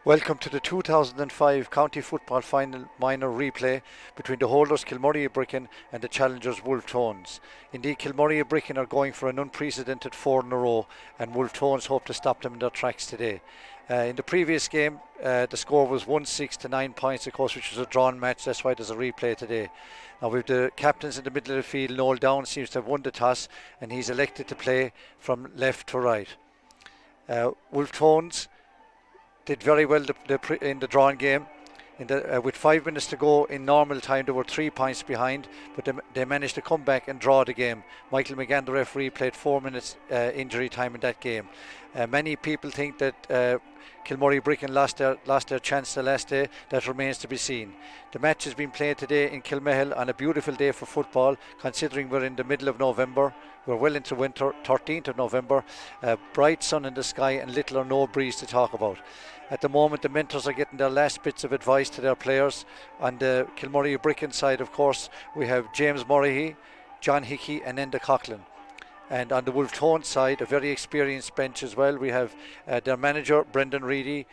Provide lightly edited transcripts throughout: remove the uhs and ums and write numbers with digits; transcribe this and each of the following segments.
Welcome to the 2005 County Football Final minor replay between the holders Kilmurry-Ibrickane and the challengers Wolfe Tones. Indeed, Kilmurry-Ibrickane are going for an unprecedented four in a row, and Wolfe Tones hope to stop them in their tracks today. In the previous game, the score was 1-6 to 9 points, of course, which was a drawn match. That's why there's a replay today. Now, with the captains in the middle of the field, Noel Downs seems to have won the toss, and he's elected to play from left to right. Wolfe Tones did very well in the drawing game. With 5 minutes to go in normal time, they were 3 points behind, but they managed to come back and draw the game. Michael McGann, the referee, played 4 minutes injury time in that game. Many people think that Kilmurry-Ibrickane lost their chance the last day. That remains to be seen. The match has been played today in Kilmehel on a beautiful day for football, considering we're in the middle of November. We're well into winter, 13th of November. Bright sun in the sky and little or no breeze to talk about. At the moment, the mentors are getting their last bits of advice to their players. On the Kilmurry-Ibrickane side, of course, we have James Murray, John Hickey and Enda Coughlin. And on the Wolfe Tones side, a very experienced bench as well. We have their manager, Brendan Reedy,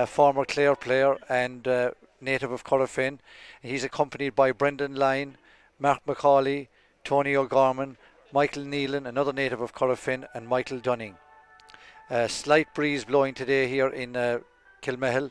former Clare player and native of Corofin. He's accompanied by Brendan Lyne, Mark McCauley, Tony O'Gorman, Michael Nealon, another native of Corofin, and Michael Dunning. Slight breeze blowing today here in Kilmehel,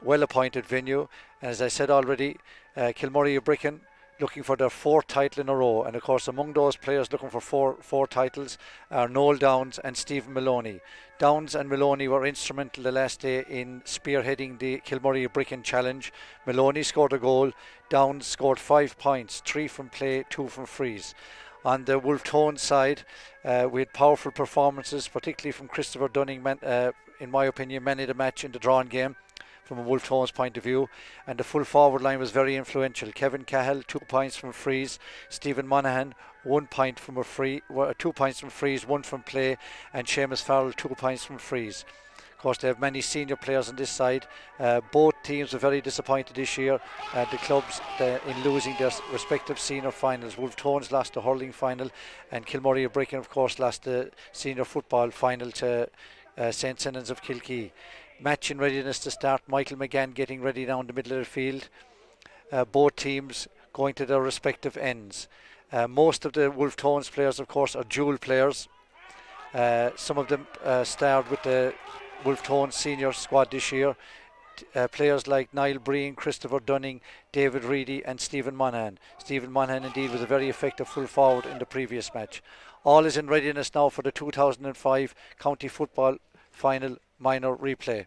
well appointed venue. And as I said already, Kilmurry-Ibrickane looking for their fourth title in a row, and of course among those players looking for four titles are Noel Downs and Stephen Maloney. Downs and Maloney were instrumental the last day in spearheading the Kilmurry-Ibrickane challenge. Maloney scored a goal, Downs scored 5 points, 3 from play, 2 from frees. On the Wolfe Tones side, we had powerful performances, particularly from Christopher Dunning, in my opinion, man of the match in the drawn game from a Wolfe Tones point of view, and the full forward line was very influential. Kevin Cahill, 2 points from frees. Stephen Monaghan, 1 point from 2 points from frees, 1 from play, and Seamus Farrell, 2 points from frees. Of course, they have many senior players on this side. Both teams were very disappointed this year. The clubs in losing their respective senior finals. Wolfe Tones lost the hurling final, and Kilmurry-Ibrickane, of course, lost the senior football final to St. Senans of Kilkee. Match in readiness to start. Michael McGann getting ready down the middle of the field. Both teams going to their respective ends. Most of the Wolfe Tones players, of course, are dual players. Some of them starred with the Wolfe Tones senior squad this year. Players like Niall Breen, Christopher Dunning, David Reedy and Stephen Monaghan. Stephen Monaghan indeed was a very effective full forward in the previous match. All is in readiness now for the 2005 County Football Final minor replay.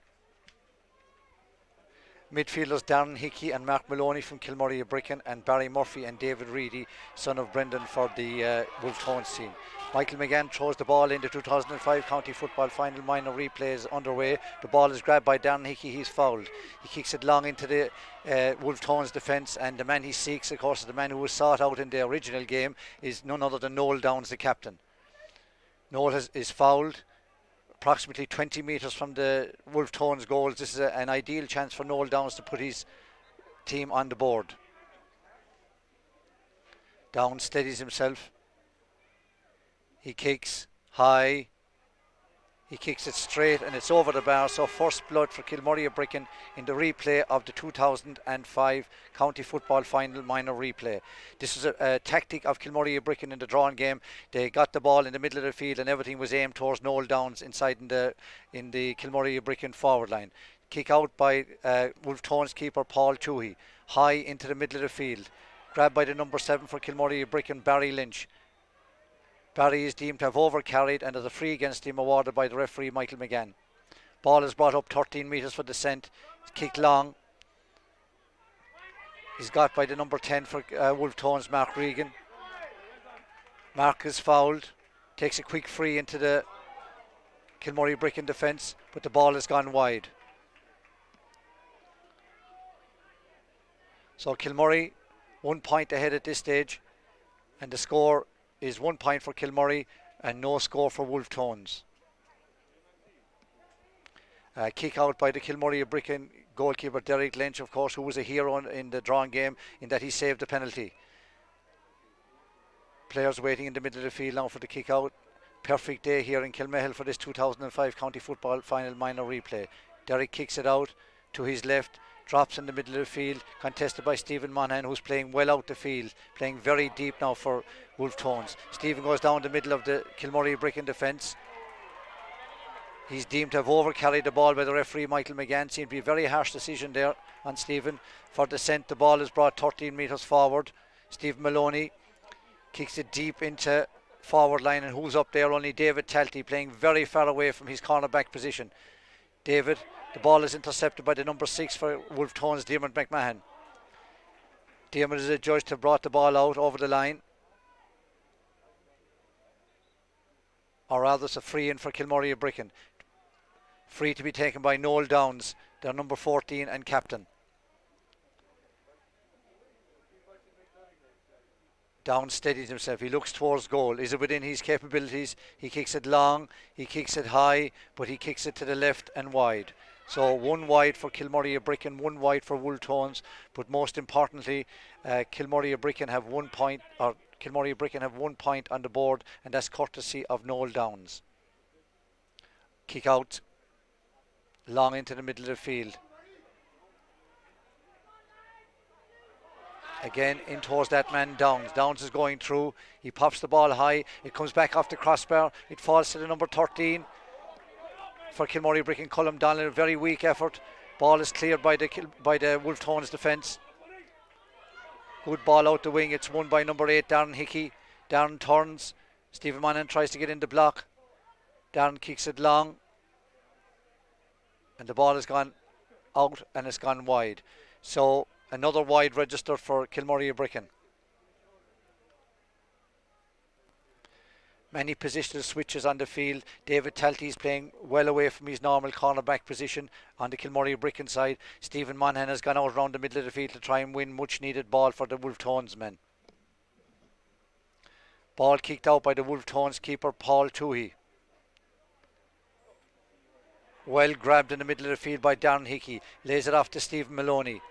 Midfielders Darren Hickey and Mark Maloney from Kilmurry-Ibrickane, and Barry Murphy and David Reedy, son of Brendan, for the Wolfe Tones team. Michael McGann throws the ball in. The 2005 County Football Final minor replay is underway. The ball is grabbed by Darren Hickey. He's fouled. He kicks it long into the Wolfe Tones defence, and the man he seeks, of course, the man who was sought out in the original game, is none other than Noel Downs, the captain. Noel is fouled approximately 20 metres from the Wolfe Tones goals. This is an ideal chance for Noel Downs to put his team on the board. Downs steadies himself. He kicks high. He kicks it straight and it's over the bar. So first blood for Kilmurry-Ibrickane in the replay of the 2005 County Football Final minor replay. This is a tactic of Kilmurry-Ibrickane in the drawn game. They got the ball in the middle of the field and everything was aimed towards Noel Downs inside in the Kilmurry-Ibrickane forward line. Kick out by Wolfe Tones keeper Paul Toohey. High into the middle of the field. Grabbed by the number 7 for Kilmurry-Ibrickane, Barry Lynch. Barry is deemed to have overcarried and there's a free against him awarded by the referee Michael McGann. Ball is brought up 13 metres for descent. It's kicked long. He's got by the number 10 for Wolfe Tones, Mark Regan. Mark is fouled. Takes a quick free into the Kilmurry-Ibrickane defence, but the ball has gone wide. So Kilmurry 1 point ahead at this stage, and the score is 1 point for Kilmurry and no score for Wolfe Tones. Kick out by the Kilmurry-Ibrickane goalkeeper Derek Lynch, of course, who was a hero in the drawn game in that he saved the penalty. Players waiting in the middle of the field now for the kick out. Perfect day here in Kilmehel for this 2005 County Football Final minor replay. Derek kicks it out. to his left, drops in the middle of the field, contested by Stephen Monaghan, who's playing well out the field, playing very deep now for Wolfe Tones. Stephen goes down the middle of the Kilmurry-Ibrickane defence. He's deemed to have overcarried the ball by the referee, Michael McGann. Seemed to be a very harsh decision there on Stephen. For descent, the ball is brought 13 metres forward. Stephen Maloney kicks it deep into forward line, and who's up there? Only David Talty, playing very far away from his cornerback position. David, the ball is intercepted by the number 6 for Wolfe Tones, Diarmuid McMahon. Diarmuid is adjudged to have brought the ball out over the line. Or rather, it's a free in for Kilmurry-Ibrickane. Free to be taken by Noel Downs, their number 14 and captain. Downs steadies himself. He looks towards goal. Is it within his capabilities? He kicks it long, he kicks it high, but he kicks it to the left and wide. So one wide for Kilmurry-Ibrickane, one wide for Wolfe Tones, but most importantly, Kilmurry-Ibrickane have 1 point, or Kilmurry-Ibrickane have 1 point on the board, and that's courtesy of Noel Downs. Kick out, long into the middle of the field. Again, in towards that man Downs. Downs is going through. He pops the ball high. It comes back off the crossbar. It falls to the number 13 for Kilmurry-Ibrickane, Colm Donnelly. A very weak effort. Ball is cleared by the Wolfe Tones defence. Good ball out the wing. It's won by number 8, Darren Hickey. Darren turns. Stephen Monaghan tries to get in the block. Darren kicks it long. And the ball has gone out and it's gone wide. So another wide register for Kilmurry-Ibrickane. Many positional switches on the field. David Talty is playing well away from his normal cornerback position on the Kilmurry-Ibrickane side. Stephen Monaghan has gone out around the middle of the field to try and win much needed ball for the Wolfe Tones men. Ball kicked out by the Wolfe Tones keeper Paul Toohey. Well grabbed in the middle of the field by Darren Hickey. Lays it off to Stephen Maloney.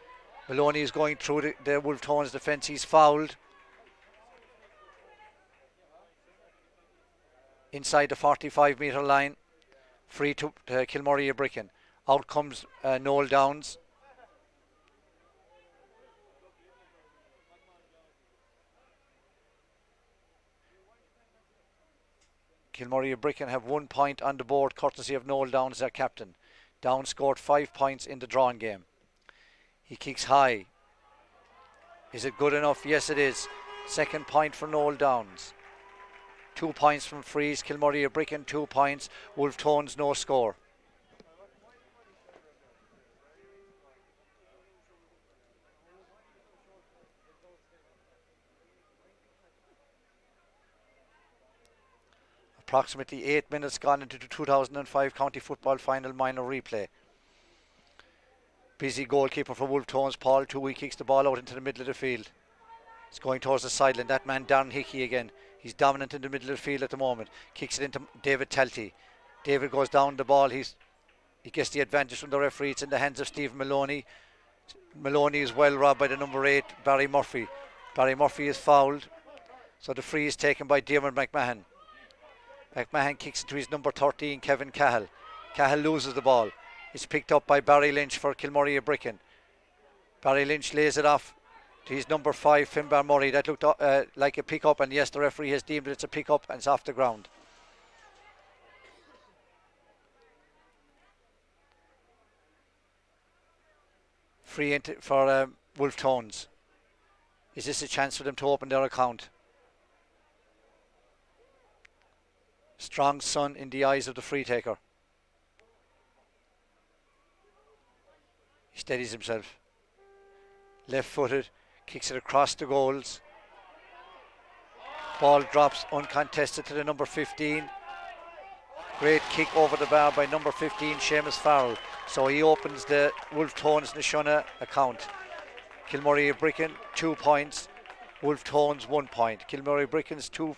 Maloney is going through the Wolfe Tones defence. He's fouled inside the 45 metre line. Free to Kilmurry-Ibrickane. Out comes Noel Downs. Kilmurry-Ibrickane have 1 point on the board courtesy of Noel Downs, their captain. Downs scored 5 points in the drawing game. He kicks high. Is it good enough? Yes, it is. Second point for Noel Downs. 2 points from frees. Kilmurry-Ibrickane 2 points. Wolfe Tones no score. Approximately 8 minutes gone into the 2005 County Football Final minor replay. Busy goalkeeper for Wolfe Tones, Paul Toohey, kicks the ball out into the middle of the field. It's going towards the sideline. That man Darren Hickey again. He's dominant in the middle of the field at the moment. Kicks it into David Talty. David goes down the ball. He gets the advantage from the referee. It's in the hands of Stephen Maloney. Maloney is well robbed by the number 8, Barry Murphy. Barry Murphy is fouled. So the free is taken by Diarmuid McMahon. McMahon kicks it to his number 13, Kevin Cahill. Cahill loses the ball. It's picked up by Barry Lynch for Kilmurry-Ibrickane. Barry Lynch lays it off to his number 5, Finbar Murray. That looked like a pick-up, and yes, the referee has deemed it's a pick-up and it's off the ground. Free for Wolfe Tones. Is this a chance for them to open their account? Strong sun in the eyes of the free taker. He steadies himself. Left footed, kicks it across the goals. Ball drops uncontested to the number 15. Great kick over the bar by number 15, Seamus Farrell. So he opens the Wolfe Tones Nashuna account. Kilmurry-Ibrickane 2 points, Wolfe Tones 1 point. Kilmurry-Ibrickane's 2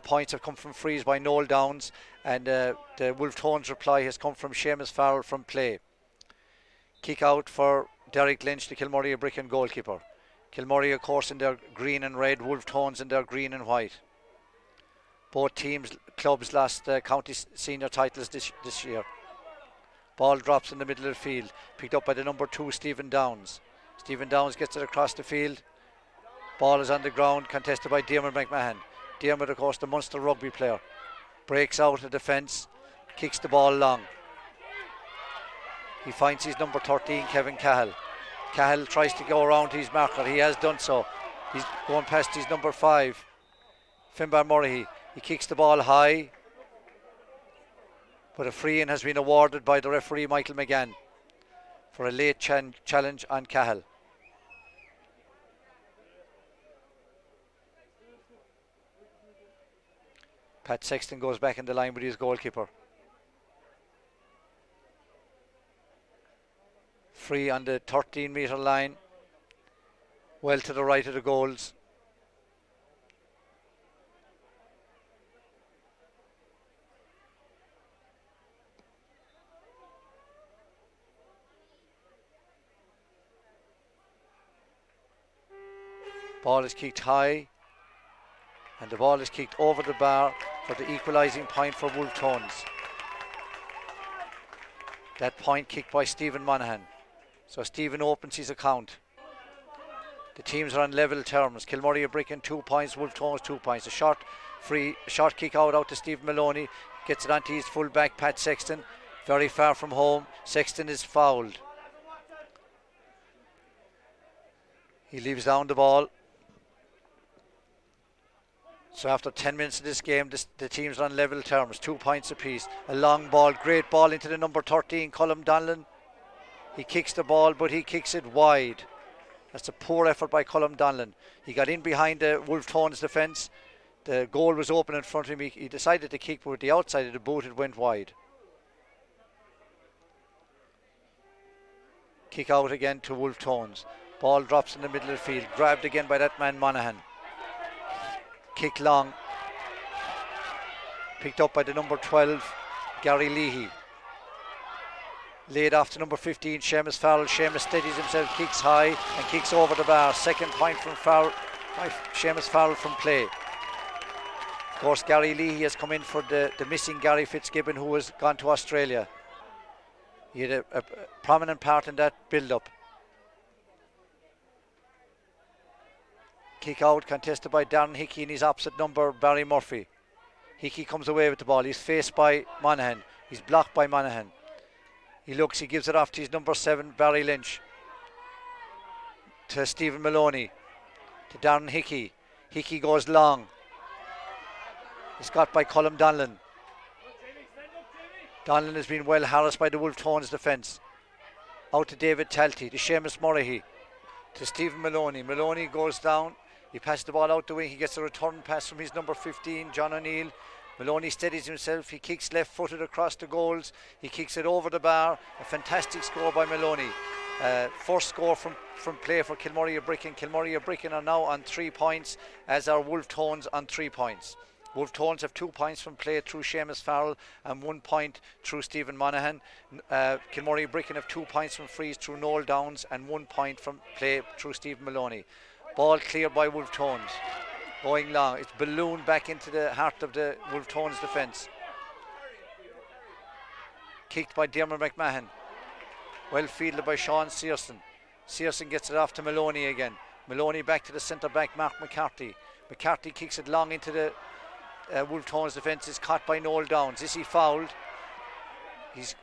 points have come from frees by Noel Downs, and the Wolfe Tones reply has come from Seamus Farrell from play. Kick out for Derek Lynch, the Kilmurry-Ibrickane goalkeeper. Kilmurry, of course, in their green and red, Wolfe Tones in their green and white. Both clubs lost county senior titles this year. Ball drops in the middle of the field. Picked up by the number 2, Stephen Downs. Stephen Downs gets it across the field. Ball is on the ground, contested by Diarmuid McMahon. Diarmuid, of course, the Munster rugby player. Breaks out of defence, kicks the ball long. He finds his number 13, Kevin Cahill. Cahill tries to go around his marker. He has done so. He's going past his number 5, Finbar Murray. He kicks the ball high, but a free-in has been awarded by the referee, Michael McGann, for a late challenge on Cahill. Pat Sexton goes back in the line with his goalkeeper. Free on the 13-metre line, well to the right of the goals. Ball is kicked high, and the ball is kicked over the bar for the equalising point for Wolfe Tones. That point kicked by Stephen Monaghan. So Stephen opens his account. The teams are on level terms. Kilmurry-Ibrickane 2 points, Wolfe Tones 2 points. A short kick out to Stephen Maloney. Gets it onto his full back, Pat Sexton. Very far from home. Sexton is fouled. He leaves down the ball. So after 10 minutes of this game, the teams are on level terms, 2 points apiece. A long ball, great ball into the number 13, Colm Donlan. He kicks the ball, but he kicks it wide. That's a poor effort by Colm Donlan. He got in behind the Wolfe Tones defence. The goal was open in front of him. He decided to kick, but with the outside of the boot, it went wide. Kick out again to Wolfe Tones. Ball drops in the middle of the field. Grabbed again by that man Monaghan. Kick long. Picked up by the number 12, Gary Leahy. Laid off to number 15, Seamus Farrell. Seamus steadies himself, kicks high and kicks over the bar. Second point from Farrell, by Seamus Farrell from play. Of course, Gary Leahy has come in for the missing Gary Fitzgibbon, who has gone to Australia. He had a prominent part in that build-up. Kick out, contested by Darren Hickey in his opposite number, Barry Murphy. Hickey comes away with the ball. He's faced by Monaghan. He's blocked by Monaghan. He looks, he gives it off to his number 7, Barry Lynch. To Stephen Maloney. To Darren Hickey. Hickey goes long. It's got by Colm Donlan. Donlan has been well harassed by the Wolfe Tones defence. Out to David Talty. To Seamus Murray. To Stephen Maloney. Maloney goes down. He passes the ball out the wing. He gets a return pass from his number 15, John O'Neill. Maloney steadies himself. He kicks left-footed across the goals. He kicks it over the bar. A fantastic score by Maloney. First score from play for Kilmurry-Ibrickane. Kilmurry-Ibrickane are now on 3 points, as are Wolfe Tones on 3 points. Wolfe Tones have 2 points from play through Seamus Farrell and 1 point through Stephen Monaghan. Kilmurry-Ibrickane have 2 points from frees through Noel Downs and 1 point from play through Stephen Maloney. Ball cleared by Wolfe Tones. Going long. It's ballooned back into the heart of the Wolfe Tones defence. Kicked by Diarmuid McMahon. Well fielded by Sean Searson. Searson gets it off to Maloney again. Maloney back to the centre back, Mark McCarthy. McCarthy kicks it long into the Wolfe Tones defence. Is caught by Noel Downs. Is he fouled? He's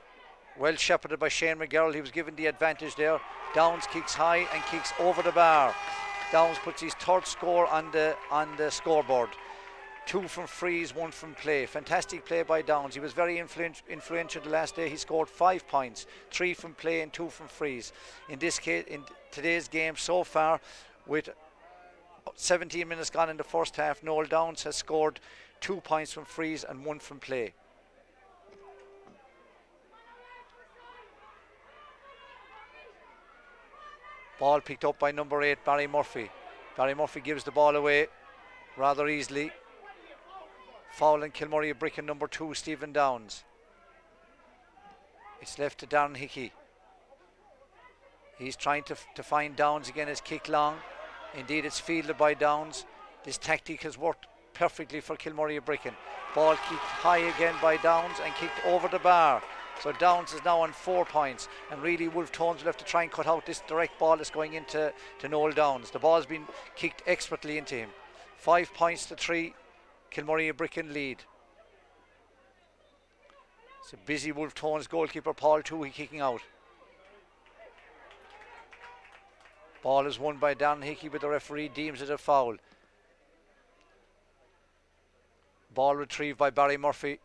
well shepherded by Shane McGarrell. He was given the advantage there. Downs kicks high and kicks over the bar. Downs puts his third score on the scoreboard. 2 from frees, 1 from play. Fantastic play by Downs. He was very influential the last day. He scored 5 points, 3 from play and 2 from frees. In this case, in today's game so far, with 17 minutes gone in the first half, Noel Downs has scored 2 points from frees and 1 from play. Ball picked up by number 8, Barry Murphy. Barry Murphy gives the ball away rather easily. Fouling Kilmurry-Ibrickane number 2, Stephen Downs. It's left to Darren Hickey. He's trying to find Downs again. His kick long. Indeed, it's fielded by Downs. This tactic has worked perfectly for Kilmurry-Ibrickane. Ball kicked high again by Downs and kicked over the bar. So Downs is now on 4 points, and really Wolfe Tones will have to try and cut out this direct ball that's going into Noel Downs. The ball's been kicked expertly into him. 5 points to 3, Kilmurry-Ibrickane lead. It's a busy Wolfe Tones goalkeeper Paul Toohey kicking out. Ball is won by Darren Hickey, but the referee deems it a foul. Ball retrieved by Barry Murphy.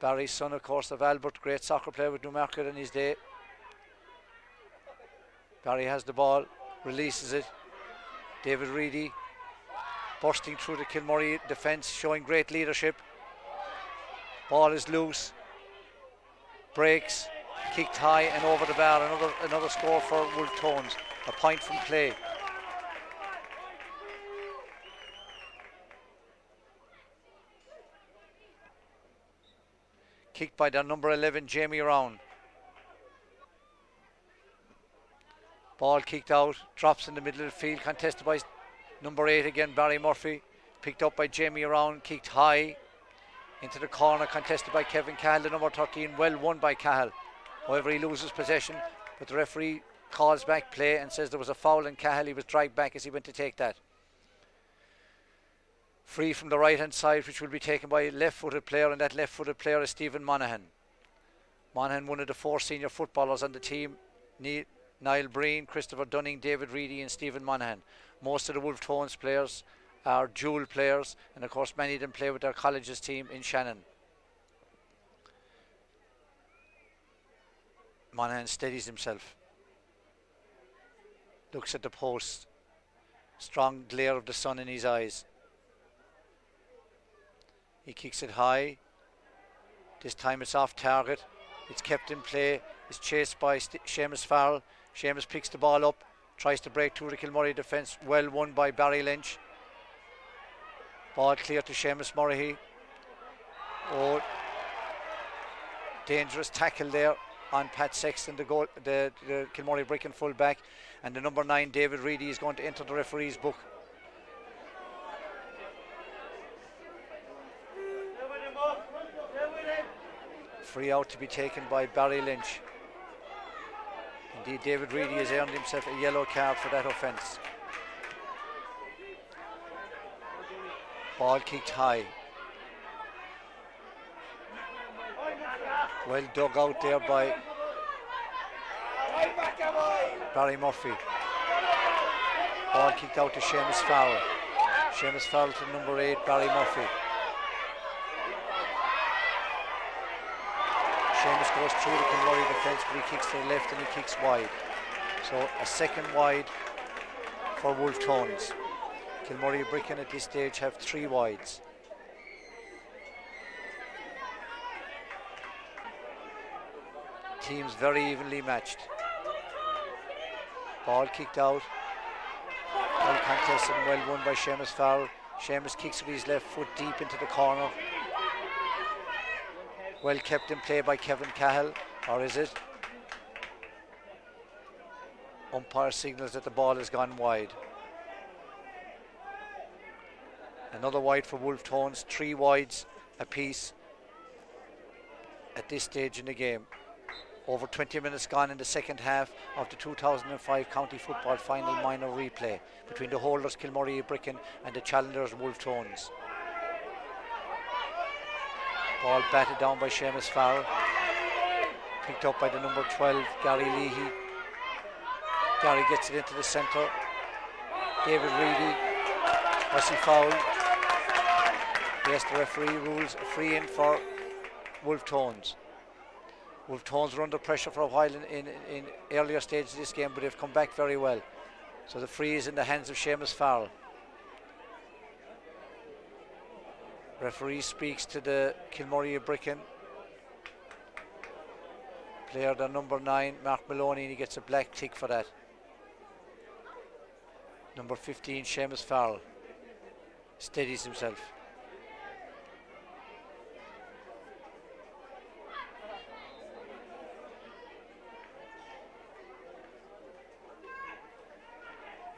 Barry's son, of course, of Albert, great soccer player with Newmarket in his day. Barry has the ball, releases it. David Reedy bursting through the Kilmurry defence, showing great leadership. Ball is loose. Breaks, kicked high and over the bar. Another score for Wolfe Tones. A point from play. Kicked by their number 11, Jamie Round. Ball kicked out, drops in the middle of the field, contested by number 8 again, Barry Murphy. Picked up by Jamie Round, kicked high into the corner, contested by Kevin Cahill, the number 13, well won by Cahill. However, he loses possession, but the referee calls back play and says there was a foul in Cahill. He was dragged back as he went to take that. Free from the right hand side, which will be taken by a left footed player, and that left footed player is Stephen Monaghan. Monaghan, one of the 4 senior footballers on the team. Niall Breen, Christopher Dunning, David Reedy and Stephen Monaghan. Most of the Wolfe Tones players are dual players, and of course many of them play with their colleges team in Shannon. Monaghan steadies himself, looks at the post, strong glare of the sun in his eyes. He kicks it high. This time it's off target. It's kept in play. It's chased by Seamus Farrell. Seamus picks the ball up, tries to break through the Kilmurry defence. Well won by Barry Lynch. Ball clear to Seamus Murray. Oh, dangerous tackle there on Pat Sexton, the Kilmurry-Ibrickane full back. And the number 9, David Reedy, is going to enter the referee's book. Free out to be taken by Barry Lynch. Indeed, David Reedy has earned himself a yellow card for that offence. Ball kicked high. Well dug out there by Barry Murphy. Ball kicked out to Seamus Farrell. Seamus Farrell to number 8, Barry Murphy. Seamus goes through the Kilmurry defence, but he kicks to the left and he kicks wide. So a second wide for Wolfe Tones. Kilmurry-Ibrickane at this stage have 3 wides. Teams very evenly matched. Ball kicked out. Well contested and well won by Seamus Farrell. Seamus kicks with his left foot deep into the corner. Well kept in play by Kevin Cahill, or is it? Umpire signals that the ball has gone wide. Another wide for Wolfe Tones, 3 wides apiece at this stage in the game. Over 20 minutes gone in the second half of the 2005 County Football Final minor replay between the holders Kilmurry-Ibrickane and the challengers Wolfe Tones. Ball batted down by Seamus Farrell. Picked up by the number 12, Gary Leahy. Gary gets it into the centre. David Reedy. Was he fouled? Yes, the referee rules a free in for Wolfe Tones. Wolfe Tones were under pressure for a while in earlier stages of this game, but they've come back very well. So the free is in the hands of Seamus Farrell. Referee speaks to the Kilmurry-Ibrickane player, the number 9, Mark Maloney, and he gets a black tick for that. Number 15, Seamus Farrell, steadies himself.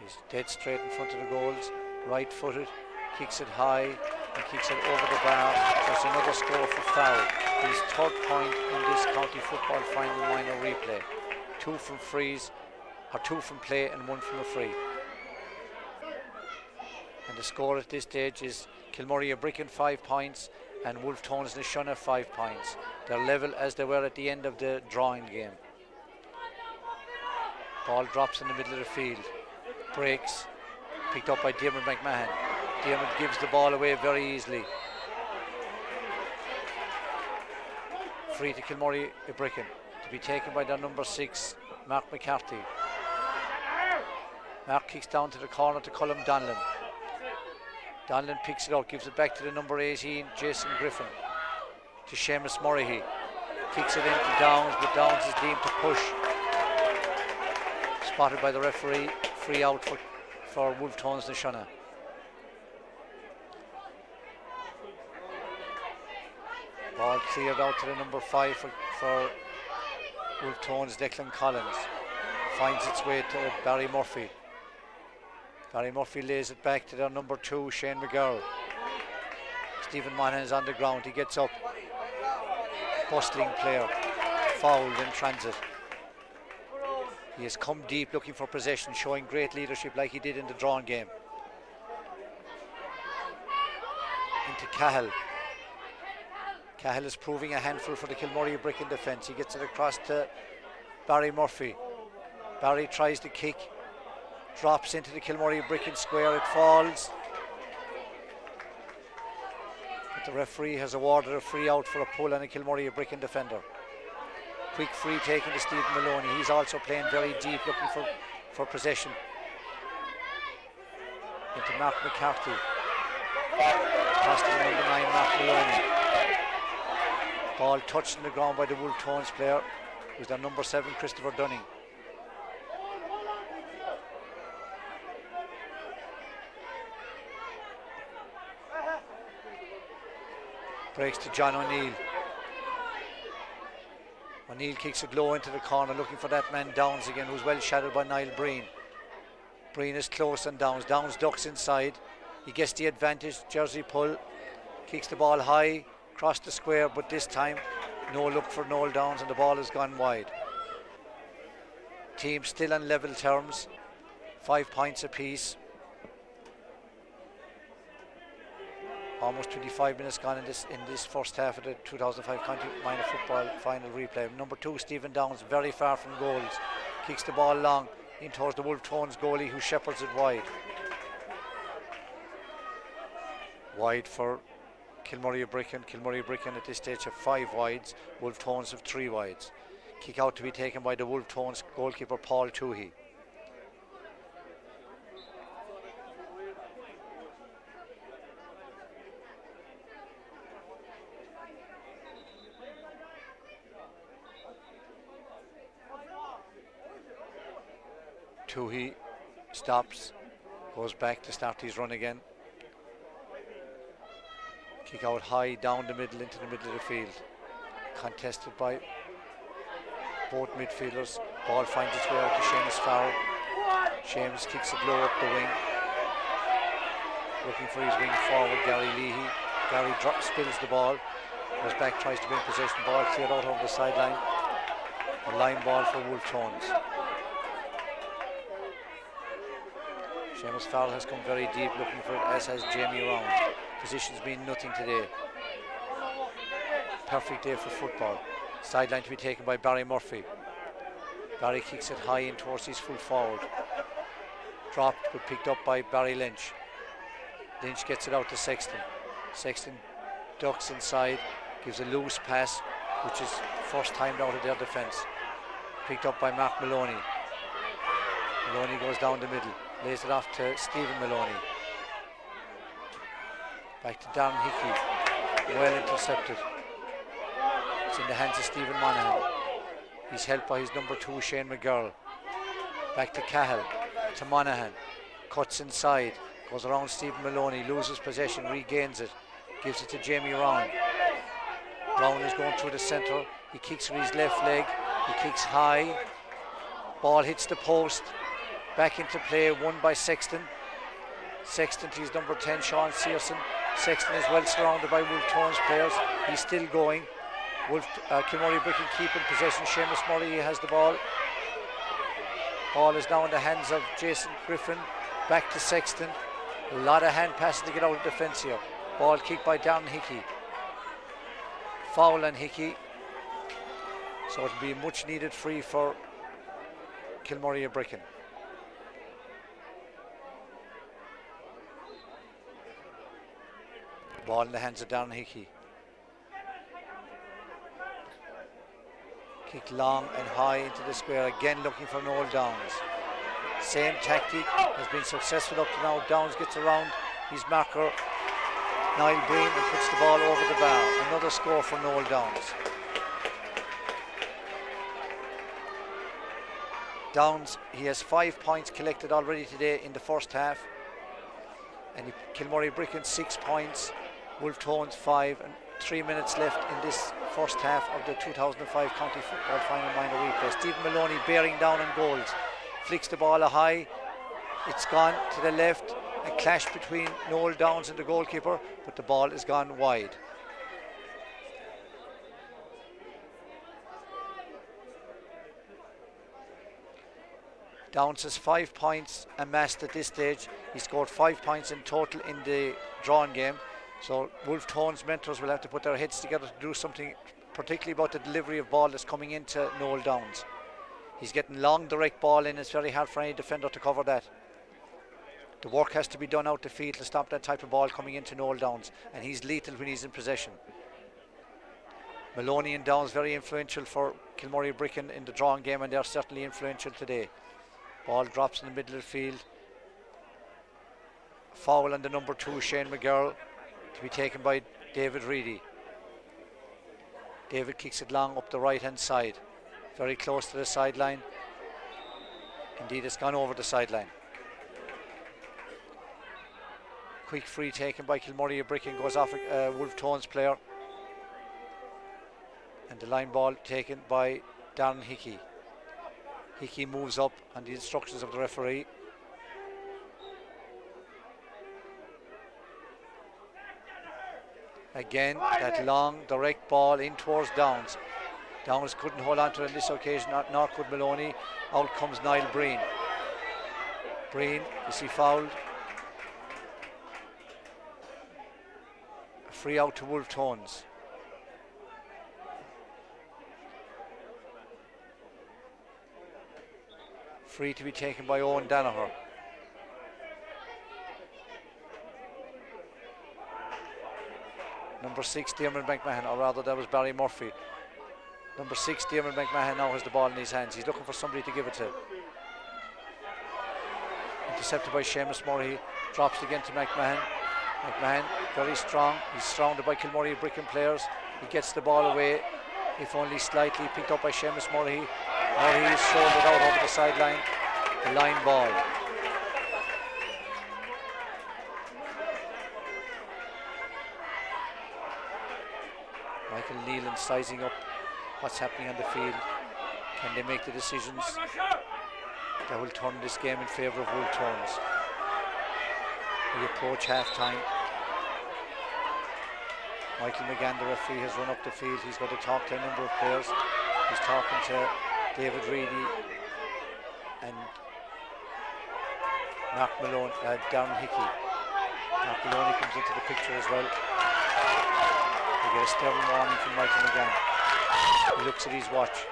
He's dead straight in front of the goals, right-footed. kicks it high and kicks it over the bar. That's another score for foul. His third point in this county football final minor replay. 2 from frees, or 2 from play and 1 from a free. And the score at this stage is Kilmurry-Ibrickane 5 points and Wolfe Tones na Shonagh 5 points. They're level as they were at the end of the drawing game. Ball drops in the middle of the field, breaks, picked up by Diarmuid McMahon. Diarmuid gives the ball away very easily. Free to Kilmurry-Ibrickane to be taken by their number 6, Mark McCarthy. Mark kicks down to the corner to Colm Donlan. Donlan picks it up, gives it back to the number 18, Jason Griffin. To Seamus Murray. Kicks it into Downs, but Downs is deemed to push. Spotted by the referee, free out for Wolfe Tones na Shonagh. Ball cleared out to the number 5 for Wolfe Tones, Declan Collins. Finds its way to Barry Murphy. Barry Murphy lays it back to their number 2, Shane McGurl. Stephen Monaghan is on the ground, he gets up. Bustling player, fouled in transit. He has come deep looking for possession, showing great leadership like he did in the drawn game. Into Cahill. Cahill is proving a handful for the Kilmurry-Ibrickane defence. He gets it across to Barry Murphy. Barry tries to kick, drops into the Kilmurry-Ibrickane square, it falls. But the referee has awarded a free out for a pull on a Kilmurry-Ibrickane defender. Quick free taken to Stephen Maloney. He's also playing very deep, looking for possession. Into Mark McCarthy. Pass to the number 9, Mark Maloney. Ball touched on the ground by the Wolfe Tones player, who's their number 7, Christopher Dunning. Breaks to John O'Neill. O'Neill kicks it low into the corner, looking for that man Downs again, who's well shadowed by Niall Breen. Breen is close on Downs. Downs ducks inside. He gets the advantage. Jersey pull. Kicks the ball high, across the square, but this time no look for Noel Downs and the ball has gone wide. Teams still on level terms. 5 points apiece. Almost 25 minutes gone in this first half of the 2005 County Minor Football Final replay. Number 2, Stephen Downs, very far from goals. Kicks the ball long in towards the Wolfe Tones goalie, who shepherds it wide. Wide for Kilmurry-Ibrickane. Kilmurry-Ibrickane at this stage have 5 wides. Wolfe Tones have 3 wides. Kick out to be taken by the Wolfe Tones goalkeeper Paul Toohey. Toohey stops, goes back to start his run again. Kick out high down the middle into the middle of the field. Contested by both midfielders. Ball finds its way out to Seamus Farrell. Seamus kicks it low up the wing. Looking for his wing forward, Gary Leahy. Gary spills the ball. Goes back, tries to win possession. Ball cleared out over the sideline. A line ball for Wolfe Tones. Seamus Farrell has come very deep looking for it, as has Jamie Round. Positions mean nothing today. Perfect day for football. Sideline to be taken by Barry Murphy. Barry kicks it high in towards his full forward. Dropped but picked up by Barry Lynch. Lynch gets it out to Sexton. Sexton ducks inside, gives a loose pass, which is first time out of their defence. Picked up by Mark Maloney. Maloney goes down the middle. Lays it off to Stephen Maloney. Back to Darren Hickey. Well intercepted. It's in the hands of Stephen Monaghan. He's helped by his number 2, Shane McGurl. Back to Cahill. To Monaghan. Cuts inside. Goes around Stephen Maloney. Loses possession. Regains it. Gives it to Jamie Round. Round is going through the centre. He kicks with his left leg. He kicks high. Ball hits the post. Back into play, won by Sexton. Sexton to his number 10, Sean Searson. Sexton is well surrounded by Wolfe Tones players. He's still going. Kilmurry-Ibrickane keeping possession. Seamus Murray has the ball. Ball is now in the hands of Jason Griffin. Back to Sexton. A lot of hand passes to get out of defence here. Ball kicked by Darren Hickey. Foul on Hickey. So it'll be a much needed free for Kilmurry-Ibrickane. Ball in the hands of Darren Hickey. Kick long and high into the square, again looking for Noel Downs. Same tactic has been successful up to now. Downs gets around his marker, Niall Breen, and puts the ball over the bar. Another score for Noel Downs. Downs, he has 5 points collected already today in the first half. And Kilmurry-Ibrickane 6 points, Wolfe Tones 5, and 3 minutes left in this first half of the 2005 County Football Final Minor Replay. Stephen Maloney bearing down on goals. Flicks the ball high. It's gone to the left. A clash between Noel Downs and the goalkeeper, but the ball is gone wide. Downs has 5 points amassed at this stage. He scored 5 points in total in the drawn game. So Wolfe Tones mentors will have to put their heads together to do something, particularly about the delivery of ball that's coming into Noel Downs. He's getting long direct ball in. It's very hard for any defender to cover that. The work has to be done out the field to stop that type of ball coming into Noel Downs, and he's lethal when he's in possession. Maloney and Downs very influential for Kilmurry-Ibrickane in the drawing game, and they're certainly influential today. Ball drops in the middle of the field. Foul on the number 2, Shane McGurl, to be taken by David Reedy. David kicks it long up the right hand side, very close to the sideline. Indeed, it's gone over the sideline. Quick free taken by Kilmurry-Ibrickane, goes off a Wolfe Tones player, and the line ball taken by Darren Hickey. Hickey moves up on the instructions of the referee. Again, that long direct ball in towards Downs. Downs couldn't hold on to it on this occasion, nor could Maloney. Out comes Niall Breen. Breen, is he fouled? A free out to Wolfe Tones. Free to be taken by Owen Danaher. Number 6, Diarmaid McMahon, or rather that was Barry Murphy. Number 6, Diarmaid McMahon now has the ball in his hands. He's looking for somebody to give it to. Intercepted by Seamus Murray, drops again to McMahon. McMahon, very strong. He's surrounded by Kilmurry-Ibrickane players. He gets the ball away, if only slightly, picked up by Seamus Murray. Murray is shouldered out over the sideline. The line ball. Michael Nealon sizing up what's happening on the field. Can they make the decisions that will turn this game in favour of Wolfe Tones? We approach half time. Michael McGann, the referee, has run up the field. He's going to talk to a number of players. He's talking to David Reedy and Mark Malone, Darren Hickey. Mark Maloney comes into the picture as well. We get a stern warning from Michael McGann. He looks at his watch.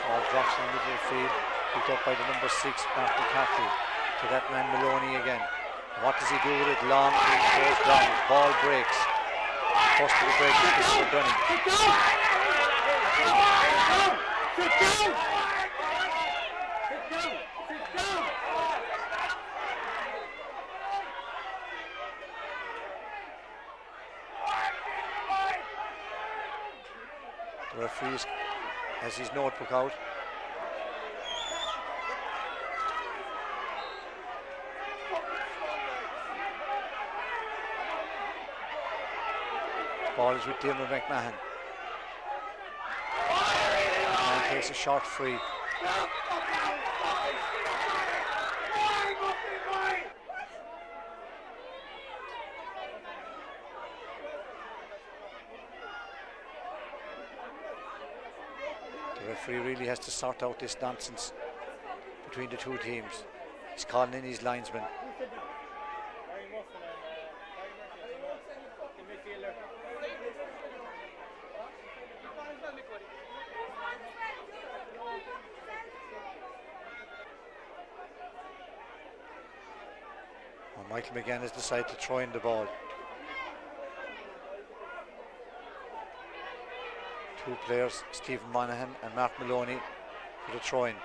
Ball drops in the middle of the field, picked up by the number 6, Mark McCarthy, to that man Maloney again. What does he do with it? Long, goes down, ball breaks. First to the break is Christopher Dunning. The referee has his notebook out. Ball is with Diarmaid McMahon. McMahon takes a short free. The referee really has to sort out this nonsense between the two teams. He's calling in his linesmen. Well, Michael McGann has decided to throw in the ball. Two players, Stephen Monaghan and Mark Maloney, for the throw-in.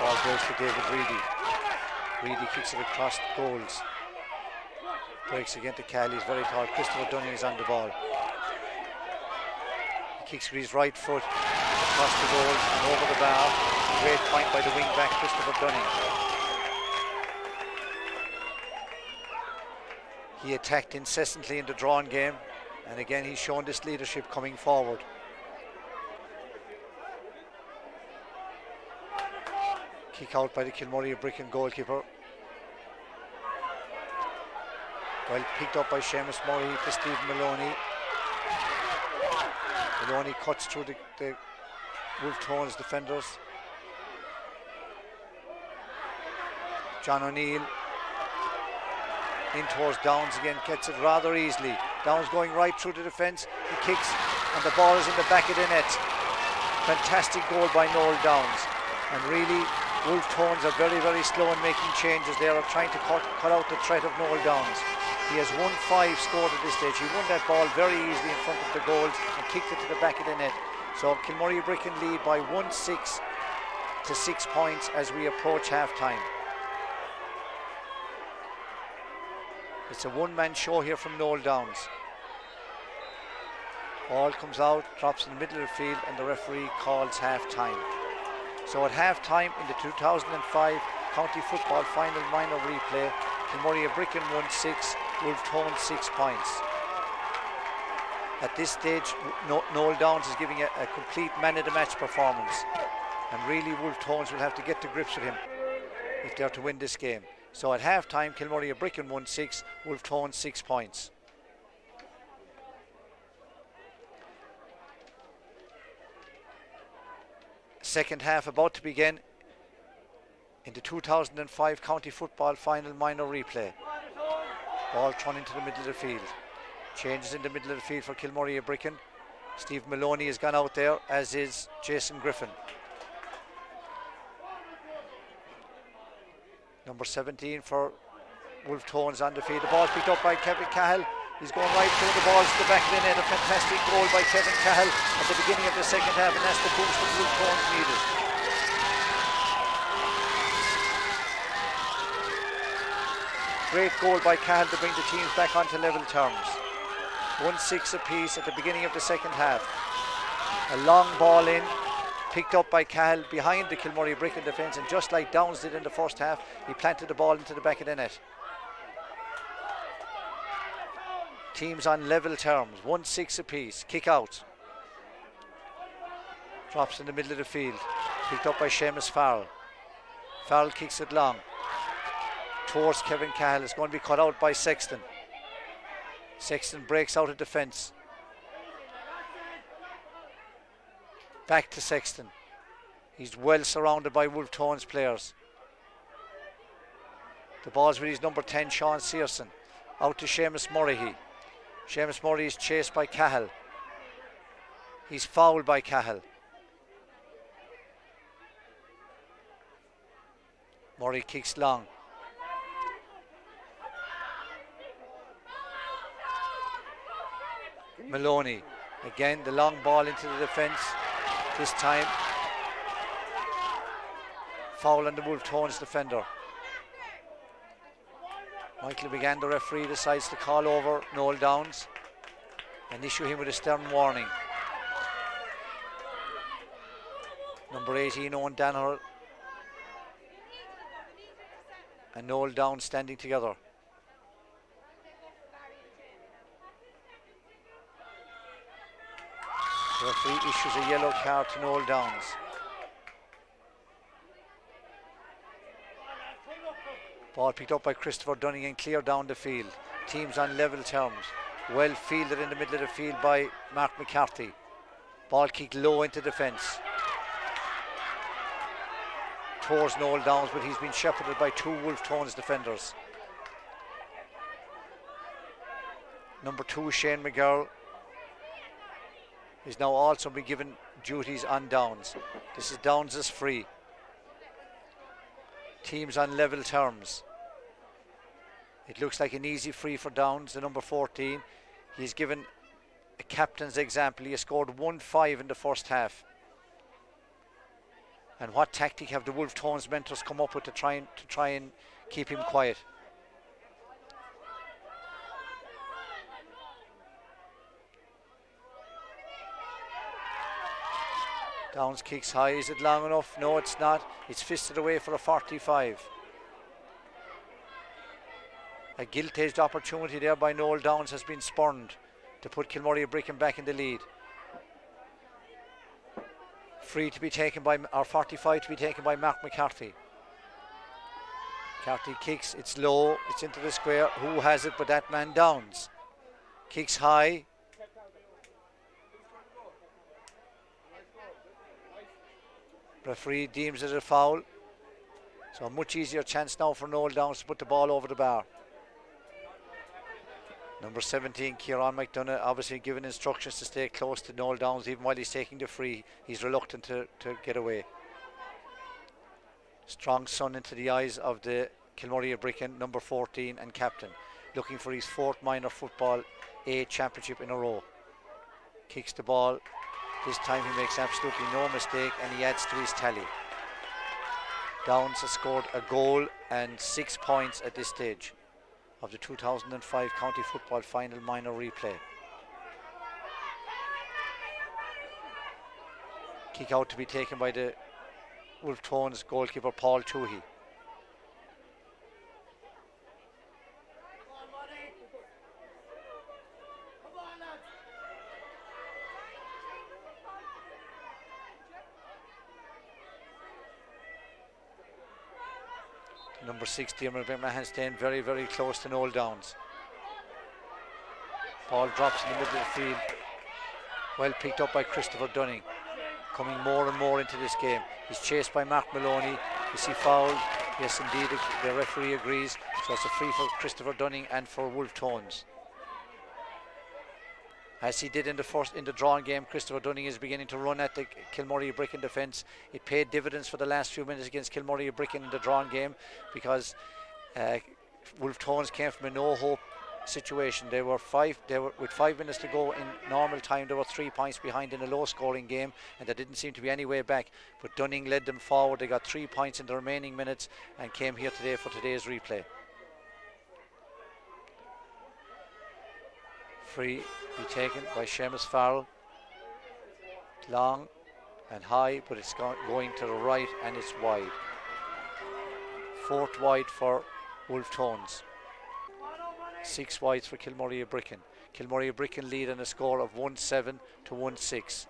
Ball goes to David Reedy. Reedy kicks it across the goals. Breaks again to Cahill, he's very tall. Christopher Dunning is on the ball. He kicks with his right foot across the goals and over the bar. Great point by the wing back, Christopher Dunning. He attacked incessantly in the drawn game, and again he's shown this leadership coming forward. Kick out by the Kilmurry-Ibrickane goalkeeper. Well picked up by Seamus Murray to Stephen Maloney. Maloney cuts through the Wolfe Tones defenders. John O'Neill in towards Downs again, gets it rather easily. Downs going right through the defence. He kicks and the ball is in the back of the net. Fantastic goal by Noel Downs. And really, Wolfe Tones are very, very slow in making changes. They are trying to cut out the threat of Noel Downs. He has won 5 scored at this stage. He won that ball very easily in front of the goals and kicked it to the back of the net. So Kilmurry-Ibrickane lead by 1-6 to 6 points as we approach half time. It's a one-man show here from Noel Downs. Ball comes out, drops in the middle of the field, and the referee calls half-time. So at half-time in the 2005 County Football Final Minor Replay, Kilmurry-Ibrickane 1-6, Wolfe Tones 6 points. At this stage, Noel Downs is giving a complete man-of-the-match performance. And really, Wolfe Tones will have to get to grips with him if they are to win this game. So at half-time, Kilmurry-Ibrickane 1-6, Wolfe Tones 6 points. Second half about to begin in the 2005 County Football Final Minor Replay. Ball thrown into the middle of the field. Changes in the middle of the field for Kilmurry-Ibrickane. Steve Maloney has gone out there, as is Jason Griffin. Number 17 for Wolfe Tones on the field. The ball picked up by Kevin Cahill. He's going right through the balls to the back of the net. A fantastic goal by Kevin Cahill at the beginning of the second half, and that's the boost that Wolfe Tones needed. Great goal by Cahill to bring the teams back onto level terms. 1-6 apiece at the beginning of the second half. A long ball in, picked up by Cahill behind the Kilmurry-Ibrickane defence, and just like Downs did in the first half, he planted the ball into the back of the net. Teams on level terms, 1-6 apiece. Kick out. Drops in the middle of the field. Picked up by Seamus Farrell. Farrell kicks it long towards Kevin Cahill. It's going to be cut out by Sexton. Sexton breaks out of defence. Back to Sexton. He's well surrounded by Wolfe Tones players. The ball's with his number 10, Sean Searson. Out to Seamus Murray. Seamus Murray is chased by Cahill. He's fouled by Cahill. Murray kicks long. Maloney. Again, the long ball into the defence. This time, foul on the Wolfe Tones defender. Michael McGann, the referee, decides to call over Noel Downs and issue him with a stern warning. Number 18, Owen Danaher and Noel Downs standing together. The referee issues a yellow card to Noel Downs. Ball picked up by Christopher Dunning and cleared down the field. Teams on level terms. Well fielded in the middle of the field by Mark McCarthy. Ball kicked low into defence. Towards Noel Downs, but he's been shepherded by two Wolfe Tones defenders. Number 2, Shane McGurl, is now also been given duties on Downs. This is Downs' free. Teams on level terms. It looks like an easy free for Downs, the number 14. He's given a captain's example. He has scored 1-5 in the first half. And what tactic have the Wolfe Tones mentors come up with to try and keep him quiet? Downs kicks high. Is it long enough? No, it's not. It's fisted away for a 45. A gilt-edged opportunity there by Noel Downs has been spurned to put Kilmurry-Ibrickane back in the lead. Free to be taken by, or 45 to be taken by Mark McCarthy. McCarthy kicks, it's low, it's into the square. Who has it but that man Downs? Kicks high. Referee deems it a foul. So a much easier chance now for Noel Downs to put the ball over the bar. Number 17, Kieran McDonough, obviously given instructions to stay close to Noel Downs even while he's taking the free. He's reluctant to get away. Strong sun into the eyes of the Kilmurry-Ibrickane, number 14 and captain, looking for his 4th minor football A championship in a row. Kicks the ball. This time he makes absolutely no mistake and he adds to his tally. Downs has scored a goal and 6 points at this stage of the 2005 County Football Final minor replay. Kick out to be taken by the Wolfe Tones goalkeeper Paul Toohey. Number 6, Diarmaid McMahon, staying very, very close to Noel Downs. Ball drops in the middle of the field. Well picked up by Christopher Dunning. Coming more and more into this game. He's chased by Mark Maloney. Is he fouled? Yes, indeed, the referee agrees. So it's a free for Christopher Dunning and for Wolfe Tones. As he did in the drawing game, Christopher Dunning is beginning to run at the Kilmurry-Ibrickane defence. It paid dividends for the last few minutes against Kilmurry-Ibrickane in the drawing game because Wolfe Tones came from a no-hope situation. They were with 5 minutes to go in normal time. They were 3 points behind in a low-scoring game, and there didn't seem to be any way back. But Dunning led them forward. They got 3 points in the remaining minutes and came here today for today's replay. Free be taken by Seamus Farrell. Long and high, but it's going to the right and it's wide. 4th wide for Wolfe Tones. 6 wides for Kilmurry-Ibrickane. Kilmurry-Ibrickane lead on a score of 1-7 to 1-6.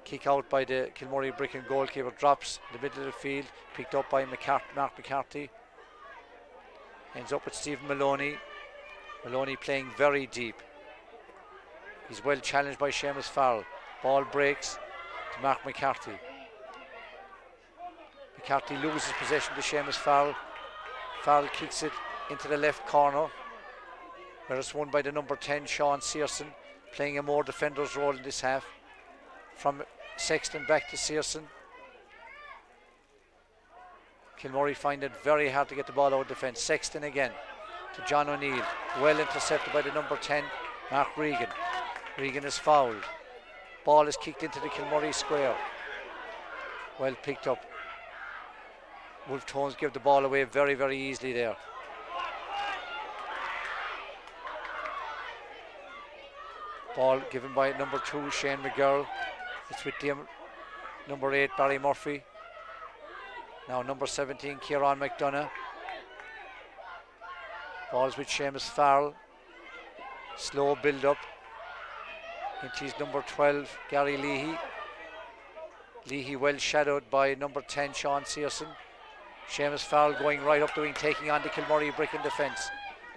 Kick out by the Kilmurry-Ibrickane goalkeeper, drops in the middle of the field, picked up by Mark McCarthy. Ends up with Stephen Maloney. Maloney playing very deep. He's well challenged by Seamus Farrell. Ball breaks to Mark McCarthy. McCarthy loses possession to Seamus Farrell. Farrell kicks it into the left corner, where it's won by the number 10, Sean Searson, playing a more defender's role in this half. From Sexton back to Searson. Kilmurry find it very hard to get the ball out of defence. Sexton again to John O'Neill. Well intercepted by the number 10, Mark Regan. Regan is fouled. Ball is kicked into the Kilmurry square. Well picked up. Wolfe Tones give the ball away very, very easily there. Ball given by number 2, Shane McGurl. It's with number 8, Barry Murphy. Now number 17, Kieran McDonough. Ball's with Seamus Farrell. Slow build up. into his number 12, Gary Leahy. Leahy well shadowed by number 10, Sean Searson. Seamus Farrell going right up the wing, taking on the Kilmurry-Ibrickane defence.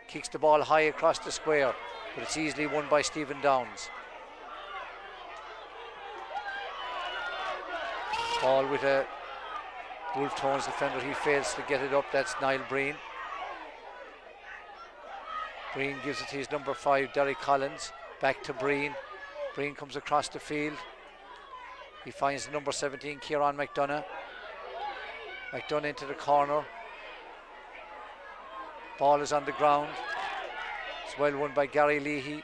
Kicks the ball high across the square, but it's easily won by Stephen Downs. Ball with a Wolfe Tones defender, he fails to get it up. That's Niall Breen. Breen gives it to his number 5, Derek Collins. Back to Breen. Breen comes across the field. He finds the number 17, Kieran McDonough. McDonough into the corner. Ball is on the ground. It's well won by Gary Leahy.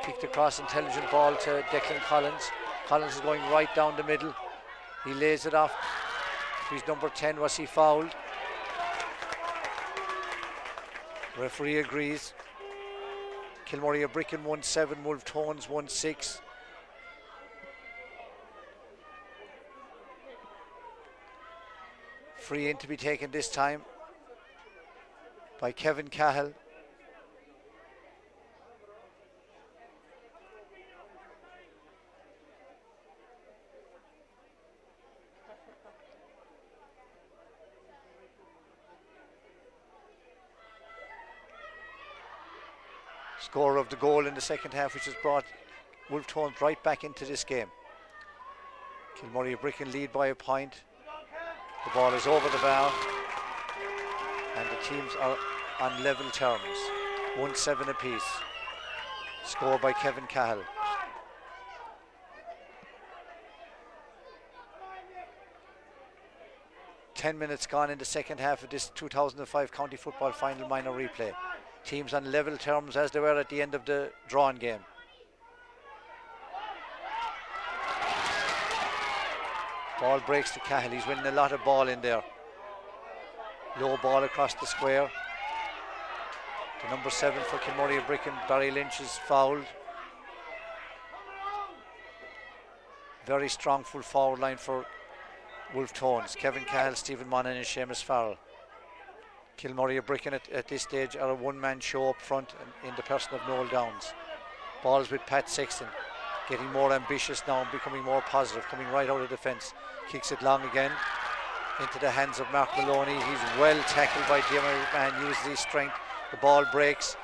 Kicked across, intelligent ball to Declan Collins. Collins is going right down the middle. He lays it off to his number 10. Was he fouled? Referee agrees. Kilmurry-Ibrickane 1-7, Wolfe Tones 1-6. Free in to be taken this time by Kevin Cahill. Score of the goal in the second half, which has brought Wolfe Tones right back into this game. Kilmurry-Ibrickane lead by a point. The ball is over the bar and the teams are on level terms, 1-7 apiece. Score by Kevin Cahill. Ten minutes gone in the second half of this 2005 County Football Final minor replay. Teams on level terms as they were at the end of the drawn game. Ball breaks to Cahill. He's winning a lot of ball in there. Low ball across the square. The number 7 for Kilmurry-Ibrickane, Barry Lynch, is fouled. Very strong full forward line for Wolfe Tones. Kevin Cahill, Stephen Monaghan and Seamus Farrell. Kilmurry-Ibrickane at this stage are a one-man show up front in the person of Noel Downs. Ball's with Pat Sexton, getting more ambitious now and becoming more positive, coming right out of defence. Kicks it long again into the hands of Mark Maloney. He's well tackled by Kilmurry-Ibrickane, uses his strength. The ball breaks.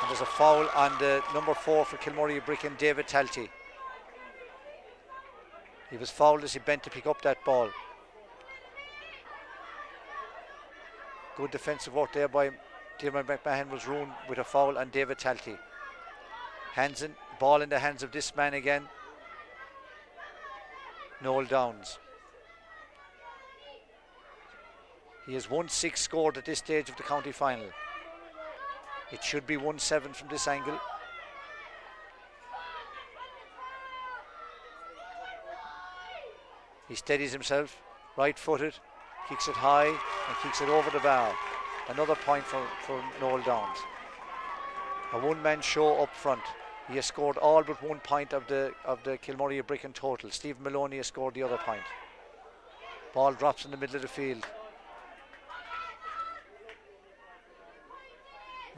And there's a foul on the number 4 for Kilmurry-Ibrickane, David Talty. He was fouled as he bent to pick up that ball. Good defensive work there by Diarmaid McMahon was ruined with a foul on David Talty. Hansen, ball in the hands of this man again, Noel Downs. He has 1-6 scored at this stage of the county final. It should be 1-7 from this angle. He steadies himself, right-footed, kicks it high and kicks it over the bar. Another point for Noel Downs. A one-man show up front. He has scored all but 1 point of the Kilmurry-Ibrickane total. Stephen Maloney has scored the other point. Ball drops in the middle of the field.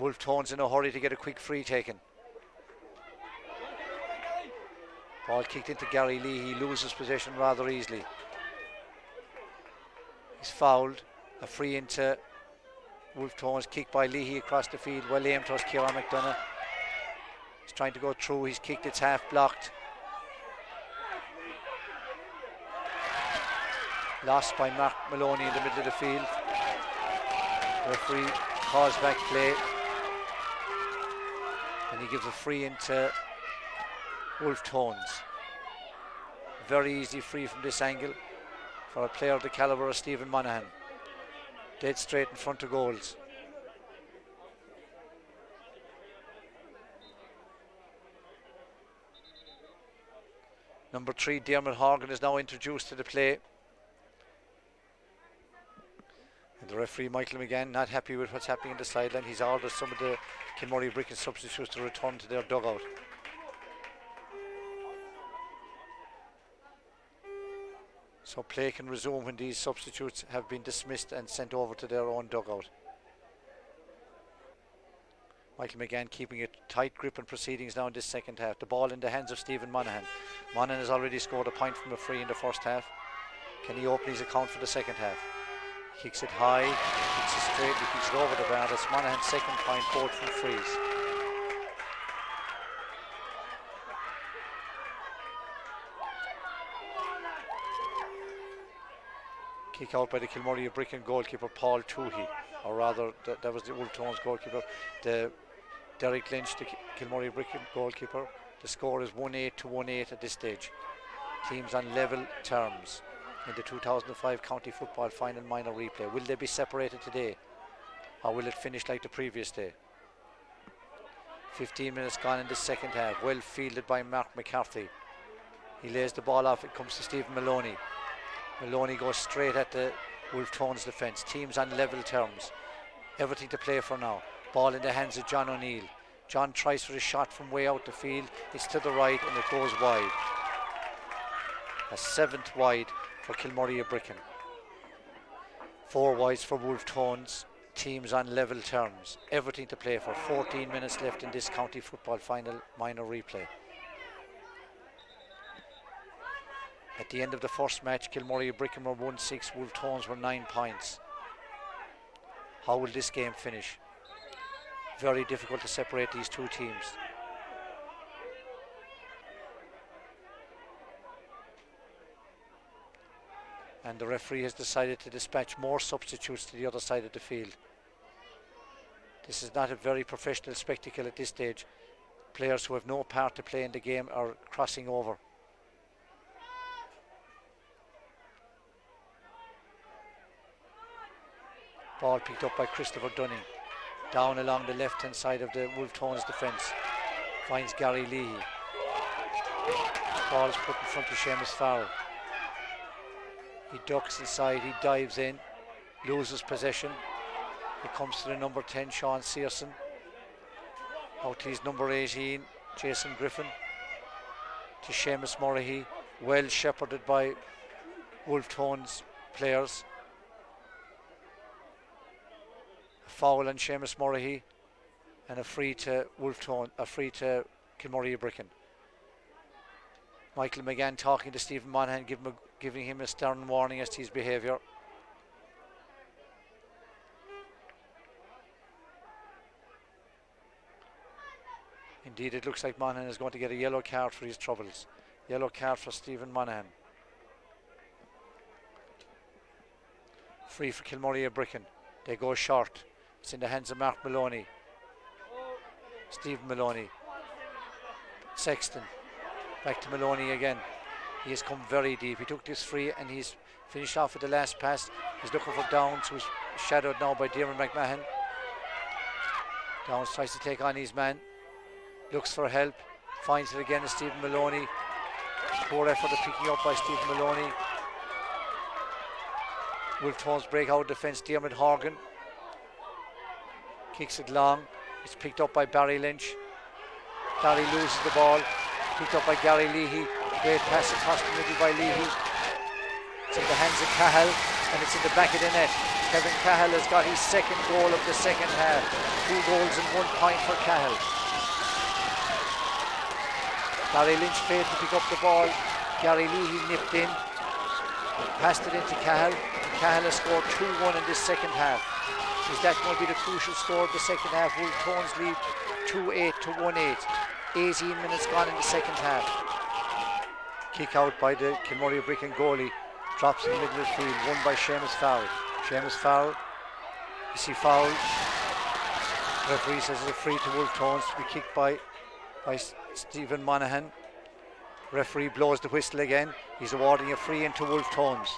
Wolfe Tones in a hurry to get a quick free taken. Ball kicked into Gary Lee. He loses possession rather easily. He's fouled. A free into Wolfe Tones, kicked by Leahy across the field. Well aimed towards Kieran McDonough. He's trying to go through. He's kicked. It's half blocked. Lost by Mark Maloney in the middle of the field. Referee calls back play. And he gives a free into Wolfe Tones. Very easy free from this angle for a player of the calibre of Stephen Monaghan. Dead straight in front of goals. Number 3, Dermot Horgan, is now introduced to the play. And the referee, Michael McGann, not happy with what's happening in the sideline. He's ordered some of the Kilmurry-Ibrickane substitutes to return to their dugout. So play can resume when these substitutes have been dismissed and sent over to their own dugout. Michael McGann keeping a tight grip on proceedings now in this second half. The ball in the hands of Stephen Monaghan. Monaghan has already scored a point from a free in the first half. Can he open his account for the second half? He kicks it high, kicks it straight, he kicks it over the bar. That's Monaghan's second point, both from frees. Kick out by the Kilmurry-Ibrickane goalkeeper Paul Toohey, or rather that was the Wolfe Tones goalkeeper, the Derek Lynch, the Kilmurry-Ibrickane goalkeeper. The score is 1-8 to 1-8 at this stage. Teams on level terms in the 2005 county football final minor replay. Will they be separated today, or will it finish like the previous day? 15 minutes gone in the second half. Well fielded by Mark McCarthy. He lays the ball off. It comes to Stephen Maloney. Maloney goes straight at the Wolfe Tones defence. Teams on level terms. Everything to play for now. Ball in the hands of John O'Neill. John tries for a shot from way out the field. It's to the right and it goes wide. A 7th wide for Kilmurry-Ibrickane. 4 wides for Wolfe Tones. Teams on level terms. Everything to play for. 14 minutes left in this county football final minor replay. At the end of the first match, Kilmurry-Ibrickane were 1-6, Wolfe Tones were 9 points. How will this game finish? Very difficult to separate these two teams. And the referee has decided to dispatch more substitutes to the other side of the field. This is not a very professional spectacle at this stage. Players who have no part to play in the game are crossing over. Ball picked up by Christopher Dunning. Down along the left hand side of the Wolfe Tones defence. Finds Gary Leahy. Ball is put in front of Seamus Farrell. He ducks inside, he dives in, loses possession. It comes to the number 10, Sean Searson. Out to his number 18, Jason Griffin. To Seamus Murray, well shepherded by Wolfe Tones players. A foul on Seamus Murray and a free to Wolfe Tones, a free to Kilmurry-Ibrickane. Michael McGann talking to Stephen Monaghan, giving him a stern warning as to his behaviour. Indeed, it looks like Monaghan is going to get a yellow card for his troubles. Yellow card for Stephen Monaghan. Free for Kilmurry-Ibrickane. They go short. It's in the hands of Mark Maloney. Stephen Maloney. Sexton. Back to Maloney again. He has come very deep. He took this free and he's finished off with the last pass. He's looking for Downs, who's shadowed now by Diarmaid McMahon. Downs tries to take on his man. Looks for help. Finds it again as Stephen Maloney. Poor effort of picking up by Stephen Maloney. Wolfe Tones break out defence. Diarmaid Horgan kicks it long. It's picked up by Barry Lynch. Barry loses the ball. Picked up by Gary Leahy. Great pass across the middle by Leahy. It's in the hands of Cahill and it's in the back of the net. Kevin Cahill has got his second goal of the second half. 2 goals and 1 point for Cahill. Barry Lynch failed to pick up the ball. Gary Leahy nipped in. Passed it into Cahill. Cahill has scored 2-1 in this second half. Is that going to be the crucial score of the second half? Wolfe Tones lead 2-8 to 1-8. 18 minutes gone in the second half. Kick out by the Kilmurry-Ibrickane goalie. Drops in the middle of the field. Won by Seamus Farrell. Seamus Farrell. You see foul. Referee says it's a free to Wolfe Tones to be kicked by Stephen Monaghan. Referee blows the whistle again. He's awarding a free into Wolfe Tones.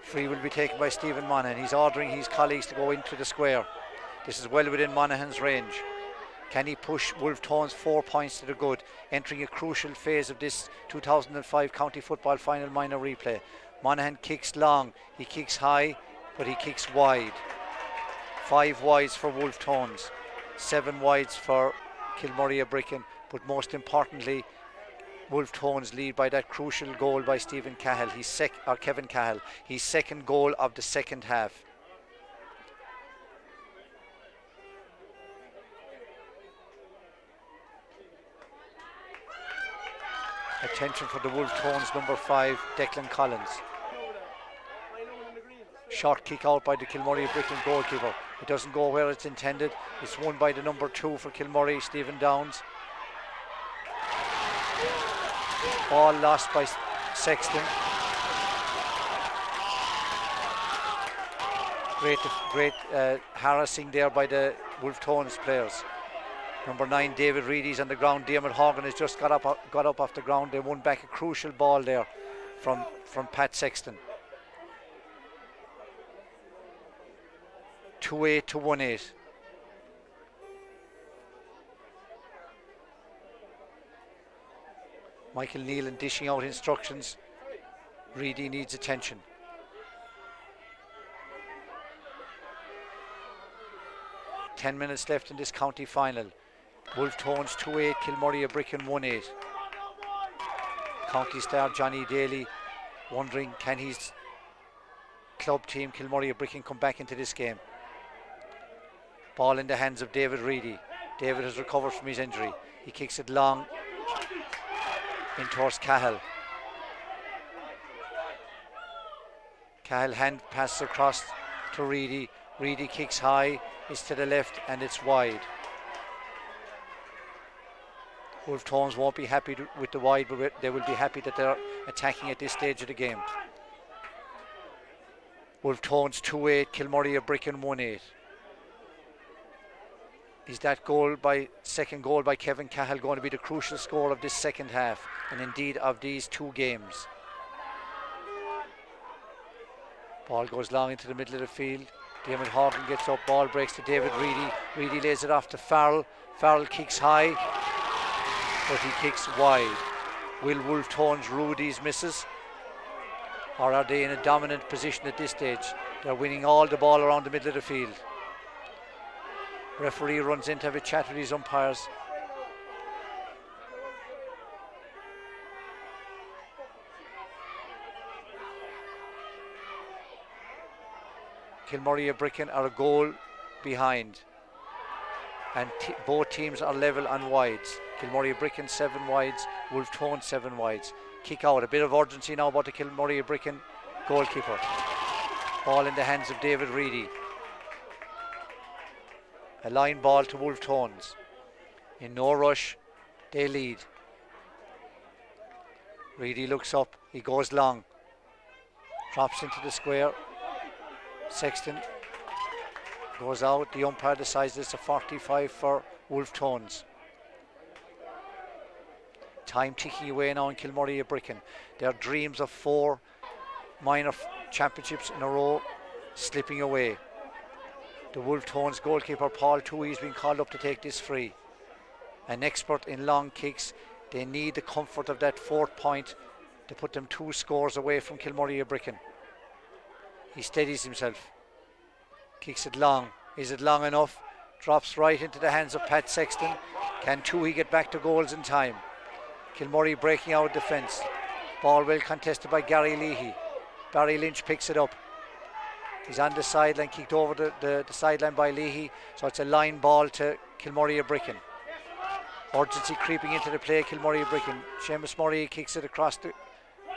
Free will be taken by Stephen Monaghan. He's ordering his colleagues to go into the square. This is well within Monaghan's range. Can he push Wolfe Tones 4 points to the good, entering a crucial phase of this 2005 county football final minor replay? Monaghan kicks long, he kicks high, but he kicks wide. 5 wides for Wolfe Tones, 7 wides for Kilmurry-Ibrickane, but most importantly, Wolfe Tones lead by that crucial goal by Stephen Cahill, Kevin Cahill, his second goal of the second half. Attention for the Wolfe Tones, number 5, Declan Collins. Short kick out by the Kilmurry-Ibrickane goalkeeper. It doesn't go where it's intended. It's won by the number 2 for Kilmurry, Stephen Downs. Ball lost by Sexton. Great harassing there by the Wolfe Tones players. Number 9, David Reedy's on the ground. Diarmuid Horgan has just got up off the ground. They won back a crucial ball there from Pat Sexton. 2-8 to 1-8. Michael Nealon dishing out instructions. Reedy needs attention. Ten minutes left in this county final. Wolfe Tones 2-8, Kilmurry-Ibrickane 1-8. County star Johnny Daly wondering, can his club team Kilmurry-Ibrickane come back into this game? Ball in the hands of David Reedy. David has recovered from his injury. He kicks it long in towards Cahill. Cahill hand passes across to Reedy. Reedy kicks high, it's to the left and it's wide. Wolfe Tones won't be happy with the wide, but they will be happy that they're attacking at this stage of the game. Wolfe Tones 2-8, Kilmurry-Ibrickane 1-8. Is that second goal by Kevin Cahill going to be the crucial score of this second half, and indeed of these two games? Ball goes long into the middle of the field. Diarmuid Horgan gets up, ball breaks to David Reedy. Reedy lays it off to Farrell. Farrell kicks high, but he kicks wide. Will Wolfe Tones rue these misses? Or are they in a dominant position at this stage? They're winning all the ball around the middle of the field. Referee runs in to have a chat with his umpires. Kilmurry-Ibrickane are a goal behind, and both teams are level on wides. Kilmurry-Ibrickane 7 wides, Wolfe Tones 7 wides. Kick out, a bit of urgency now about the Kilmurry-Ibrickane goalkeeper. Ball in the hands of David Reedy. A line ball to Wolfe Tones. In no rush, they lead. Reedy looks up, he goes long. Drops into the square. Sexton goes out. The umpire decides it's a 45 for Wolfe Tones. Time ticking away now in Kilmurry-Ibrickane. Their dreams of 4 minor championships in a row slipping away. The Wolfe Tones goalkeeper Paul Toohey has been called up to take this free. An expert in long kicks. They need the comfort of that 4th point to put them 2 scores away from Kilmurry-Ibrickane. He steadies himself. Kicks it long. Is it long enough? Drops right into the hands of Pat Sexton. Can Toohey get back to goals in time? Kilmurry breaking out defence. Ball well contested by Gary Leahy. Barry Lynch picks it up. He's on the sideline, kicked over the sideline by Leahy. So it's a line ball to Kilmurry-Ibrickane. Urgency creeping into the play, Kilmurry-Ibrickane. Seamus Murray kicks it across the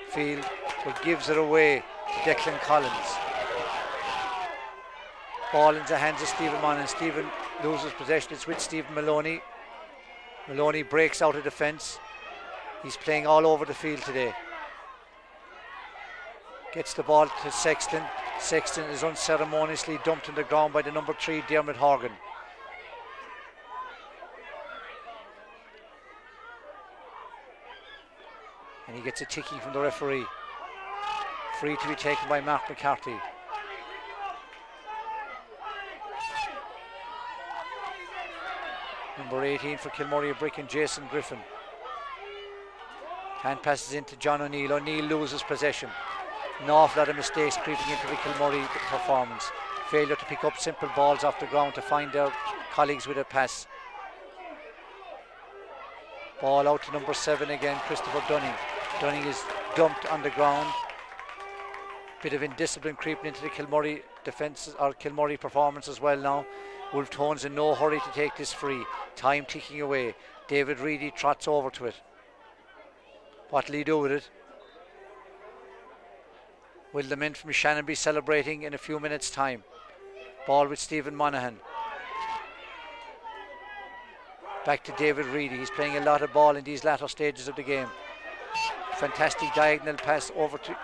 field, but gives it away to Declan Collins. Ball into the hands of Stephen Monaghan. Stephen loses possession. It's with Stephen Maloney. Maloney breaks out of defence. He's playing all over the field today. Gets the ball to Sexton. Sexton is unceremoniously dumped on the ground by the number 3, Diarmuid Horgan. And he gets a ticking from the referee. Free to be taken by Mark McCarthy. Number 18 for Kilmurry-Ibrickane, Jason Griffin. Hand passes into John O'Neill. O'Neill loses possession. An awful lot of mistakes creeping into the Kilmurry performance. Failure to pick up simple balls off the ground to find their colleagues with a pass. Ball out to number 7 again, Christopher Dunning. Dunning is dumped on the ground. Bit of indiscipline creeping into the Kilmurry defence or Kilmurry performance as well now. Wolfe Tones in no hurry to take this free. Time ticking away. David Reedy trots over to it. What'll he do with it? Will the men from Shannon be celebrating in a few minutes' time? Ball with Stephen Monaghan. Back to David Reedy. He's playing a lot of ball in these latter stages of the game. Fantastic diagonal pass over to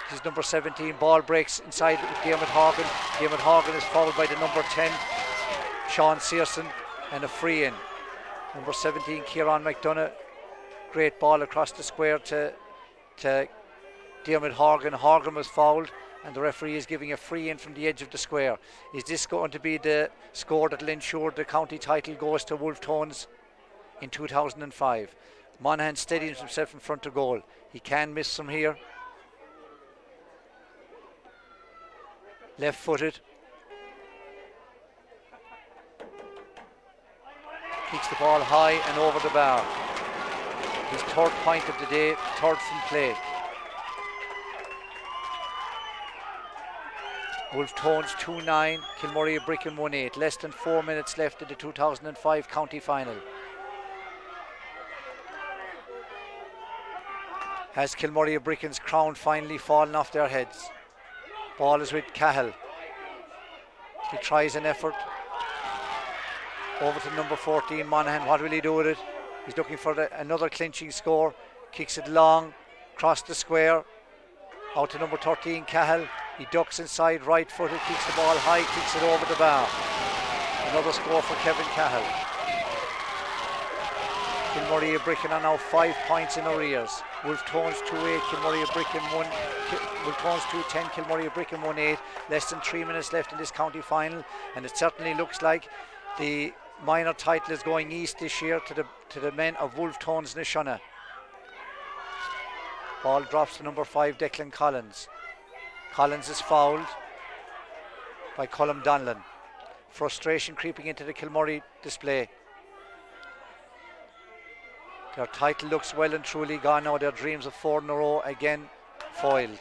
his number 17. Ball breaks inside with Dermot Horgan. Dermot Horgan is fouled by the number 10, Sean Searson, and a free in. Number 17, Kieran McDonough. Great ball across the square to Dermot Horgan. Horgan was fouled, and the referee is giving a free in from the edge of the square. Is this going to be the score that will ensure the county title goes to Wolfe Tones in 2005? Monaghan steadies himself in front of goal. He can miss from here. Left footed. Kicks the ball high and over the bar. His third point of the day, third from play. Wolfe Tones 2-9, Kilmurry-Ibrickane 1-8. Less than 4 minutes left in the 2005 county final. Has Kilmurry-Ibrickane's crown finally fallen off their heads? Ball is with Cahill. He tries an effort. Over to number 14, Monaghan. What will he do with it? He's looking for another clinching score. Kicks it long, across the square. Out to number 13, Cahill. He ducks inside, right footed, kicks the ball high, kicks it over the bar. Another score for Kevin Cahill. Kilmurry-Ibrickane are now 5 points in arrears. Wolfe Tones 2-8, Kilmurry-Ibrickane 1. Wolfe Tones 2-10, Kilmurry-Ibrickane 1-8. Less than 3 minutes left in this county final, and it certainly looks like the minor title is going east this year to the men of Wolfe Tones Nishona. Ball drops to number 5, Declan Collins. Collins is fouled by Colm Donlan. Frustration creeping into the Kilmurry display. Their title looks well and truly gone now. Their dreams of 4 in a row again foiled.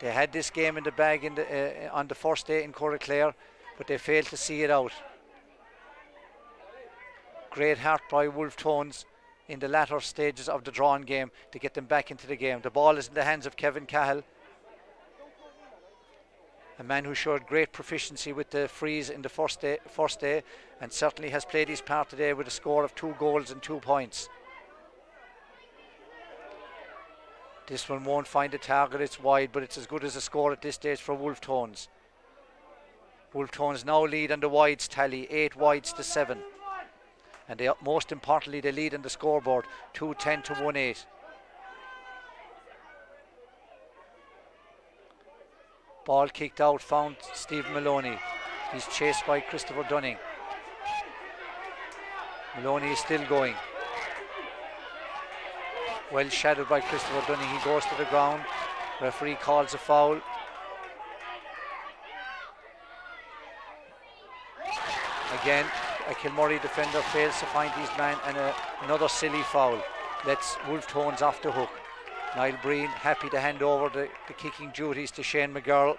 They had this game in the bag on the first day in Clare, but they failed to see it out. Great heart by Wolfe Tones in the latter stages of the drawn game to get them back into the game. The ball is in the hands of Kevin Cahill, a man who showed great proficiency with the frees in the first day and certainly has played his part today with a score of 2 goals and 2 points. This one won't find a target, it's wide, but it's as good as a score at this stage for Wolfe Tones. Wolfe Tones now lead on the wides tally, 8 wides to 7. And they, most importantly, they lead on the scoreboard, 2-10 to 1-8. Ball kicked out, found Stephen Maloney. He's chased by Christopher Dunning. Maloney is still going. Well shadowed by Christopher Dunning. He goes to the ground. Referee calls a foul. Again, a Kilmurry defender fails to find his man, and another silly foul lets Wolfe Tones off the hook. Niall Breen happy to hand over the kicking duties to Shane McGurl.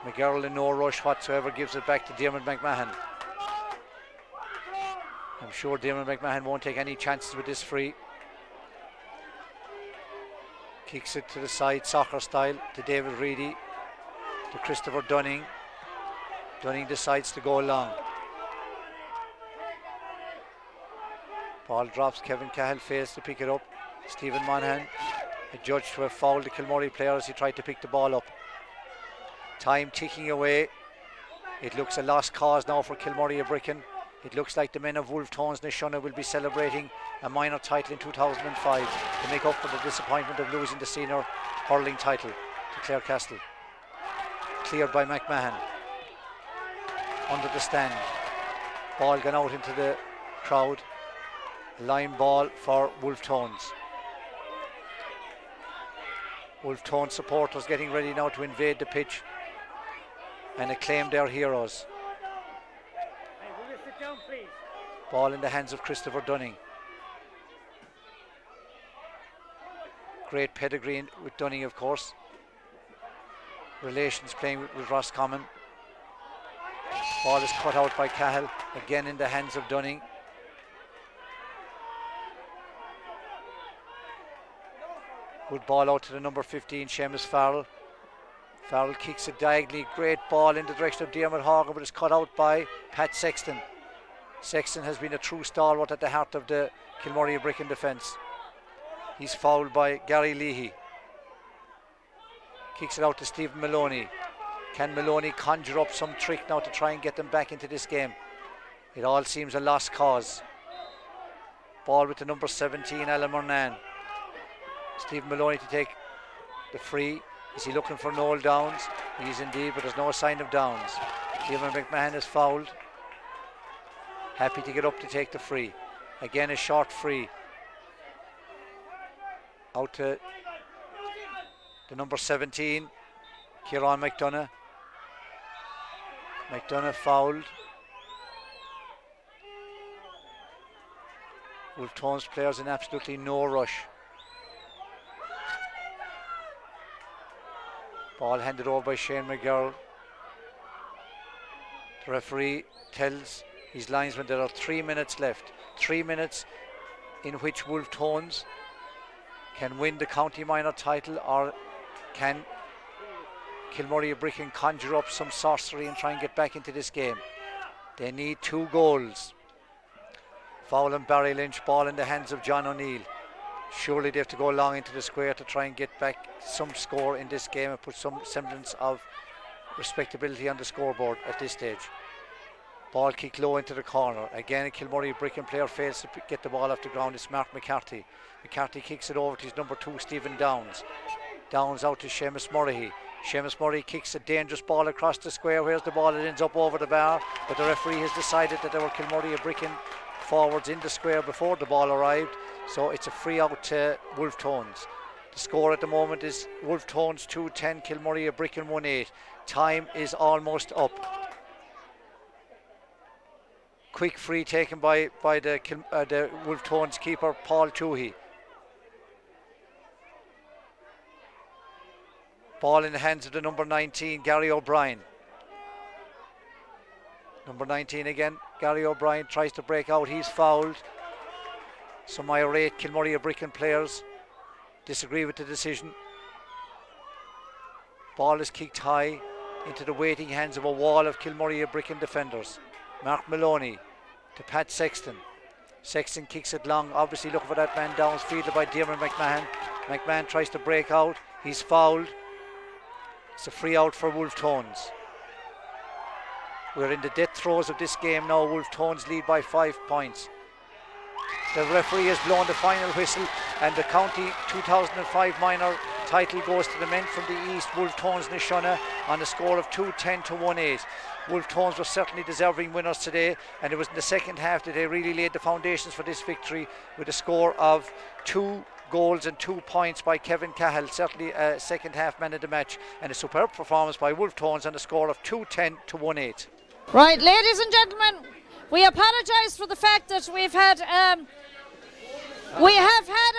McGurl in no rush whatsoever gives it back to Dermot McMahon. I'm sure Dermot McMahon won't take any chances with this free. Kicks it to the side, soccer style, to David Reedy, to Christopher Dunning. Dunning decides to go long. Ball drops, Kevin Cahill fails to pick it up. Stephen Monaghan adjudged to have fouled the Kilmurry player as he tried to pick the ball up. Time ticking away. It looks a lost cause now for Kilmurry-Ibrickane. It looks like the men of Wolfe Tones Nishona will be celebrating a minor title in 2005 to make up for the disappointment of losing the senior hurling title to Clare Castle. Cleared by McMahon. Under the stand. Ball gone out into the crowd. Line ball for Wolfe Tones. Wolfe Tones supporters getting ready now to invade the pitch and acclaim their heroes. Hey, will you sit down, please? Ball in the hands of Christopher Dunning. Great pedigree with Dunning, of course. Relations playing with Roscommon. Ball is cut out by Cahill, again in the hands of Dunning. Good ball out to the number 15, Seamus Farrell. Farrell kicks it diagonally. Great ball in the direction of Diarmuid Horgan, but it's cut out by Pat Sexton. Sexton has been a true stalwart at the heart of the Kilmurry-Ibrickane defence. He's fouled by Gary Leahy. Kicks it out to Stephen Maloney. Can Maloney conjure up some trick now to try and get them back into this game? It all seems a lost cause. Ball with the number 17, Alan Murnan. Stephen Maloney to take the free. Is he looking for Noel Downs? He is indeed, but there's no sign of Downs. Kilmurry McMahon is fouled. Happy to get up to take the free. Again a short free. Out to the number 17, Kieran McDonough. McDonough fouled. Wolfe Tones players in absolutely no rush. Ball handed over by Shane McGarrell. The referee tells his linesman there are 3 minutes left. 3 minutes in which Wolfe Tones can win the county minor title, or can Kilmurry-Ibrickane conjure up some sorcery and try and get back into this game. They need 2 goals. Foul on Barry Lynch, ball in the hands of John O'Neill. Surely they have to go long into the square to try and get back some score in this game and put some semblance of respectability on the scoreboard at this stage. Ball kicked low into the corner. Again, a Kilmurry-Ibrickane player fails to get the ball off the ground. It's Mark McCarthy. McCarthy kicks it over to his number 2, Stephen Downs. Downs out to Seamus Murray. Seamus Murray kicks a dangerous ball across the square. Where's the ball? It ends up over the bar, but the referee has decided that there were Kilmurry-Ibrickane forwards in the square before the ball arrived, so it's a free out to Wolfe Tones. The score at the moment is Wolfe Tones 2-10, Kilmurry-Ibrickane 1-8. Time is almost up. Quick free taken by the Wolfe Tones keeper Paul Toohey. Ball in the hands of the number 19, Gary O'Brien. Number 19 again, Gary O'Brien tries to break out. He's fouled. Some irate Kilmurry-Ibrickane players disagree with the decision. Ball is kicked high into the waiting hands of a wall of Kilmurry-Ibrickane defenders. Mark Maloney to Pat Sexton. Sexton kicks it long, obviously looking for that man down, fielded by Diarmuid McMahon. McMahon tries to break out. He's fouled. It's a free out for Wolfe Tones. We're in the death throes of this game now. Wolfe Tones lead by 5 points. The referee has blown the final whistle, and the county 2005 minor title goes to the men from the east, Wolfe Tones Nishona, on a score of 2-10 to 1-8. Wolfe Tones were certainly deserving winners today, and it was in the second half that they really laid the foundations for this victory with a score of 2 goals and 2 points by Kevin Cahill, certainly a second half man of the match, and a superb performance by Wolfe Tones on a score of 2-10 to 1-8. Right, ladies and gentlemen, we apologise for the fact that we have had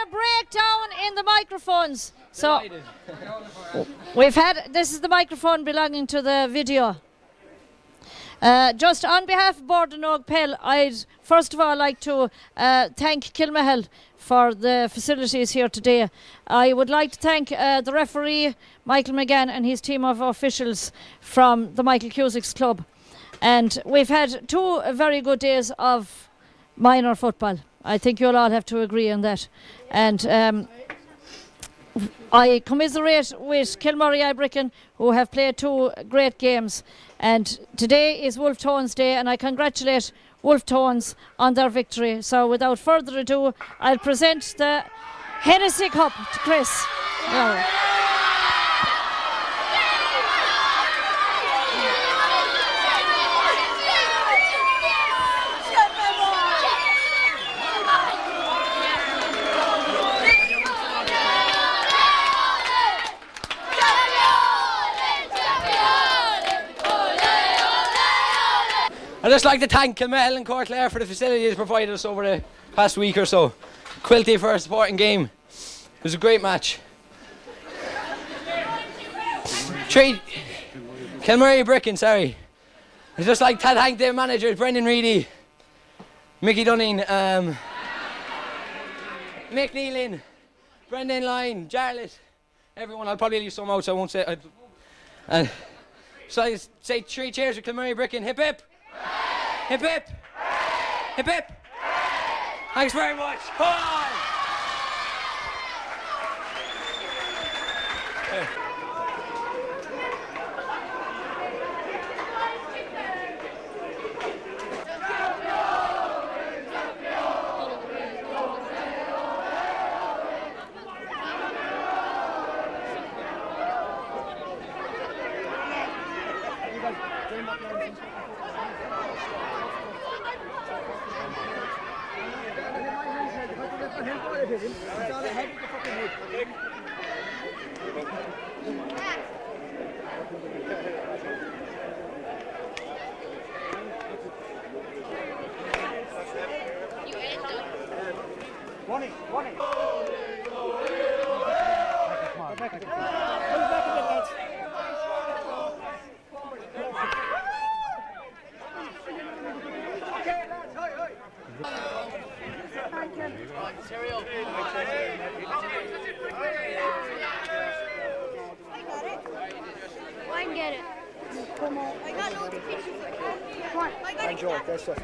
a breakdown in the microphones. So this is the microphone belonging to the video. Just on behalf of Bord and Og Pell, I'd first of all like to thank Kilmahel for the facilities here today. I would like to thank the referee, Michael McGann, and his team of officials from the Michael Cusick's club. And we've had 2 very good days of minor football. I think you'll all have to agree on that. And I commiserate with Kilmurry-Ibrickane, who have played 2 great games. And today is Wolfe Tones Day, and I congratulate Wolfe Tones on their victory. So without further ado, I'll present the Hennessy Cup to Chris. Yeah. I'd just like to thank Kilmahel and Clare for the facilities provided us over the past week or so. Quilty for a supporting game. It was a great match. Kilmurry-Ibrickane, sorry. I'd just like to thank the managers, Brendan Reedy, Mickey Dunning, Mick Nealon, Brendan Line, Jarlath, everyone. I'll probably leave some out, so I won't say. And so I say 3 cheers for Kilmurry-Ibrickane. Hip hip! Hip hip! Hip hip! Thanks very much. Come on! I can get it. Come on. I got loads of pictures. Come on. I got it. Enjoy, that's it.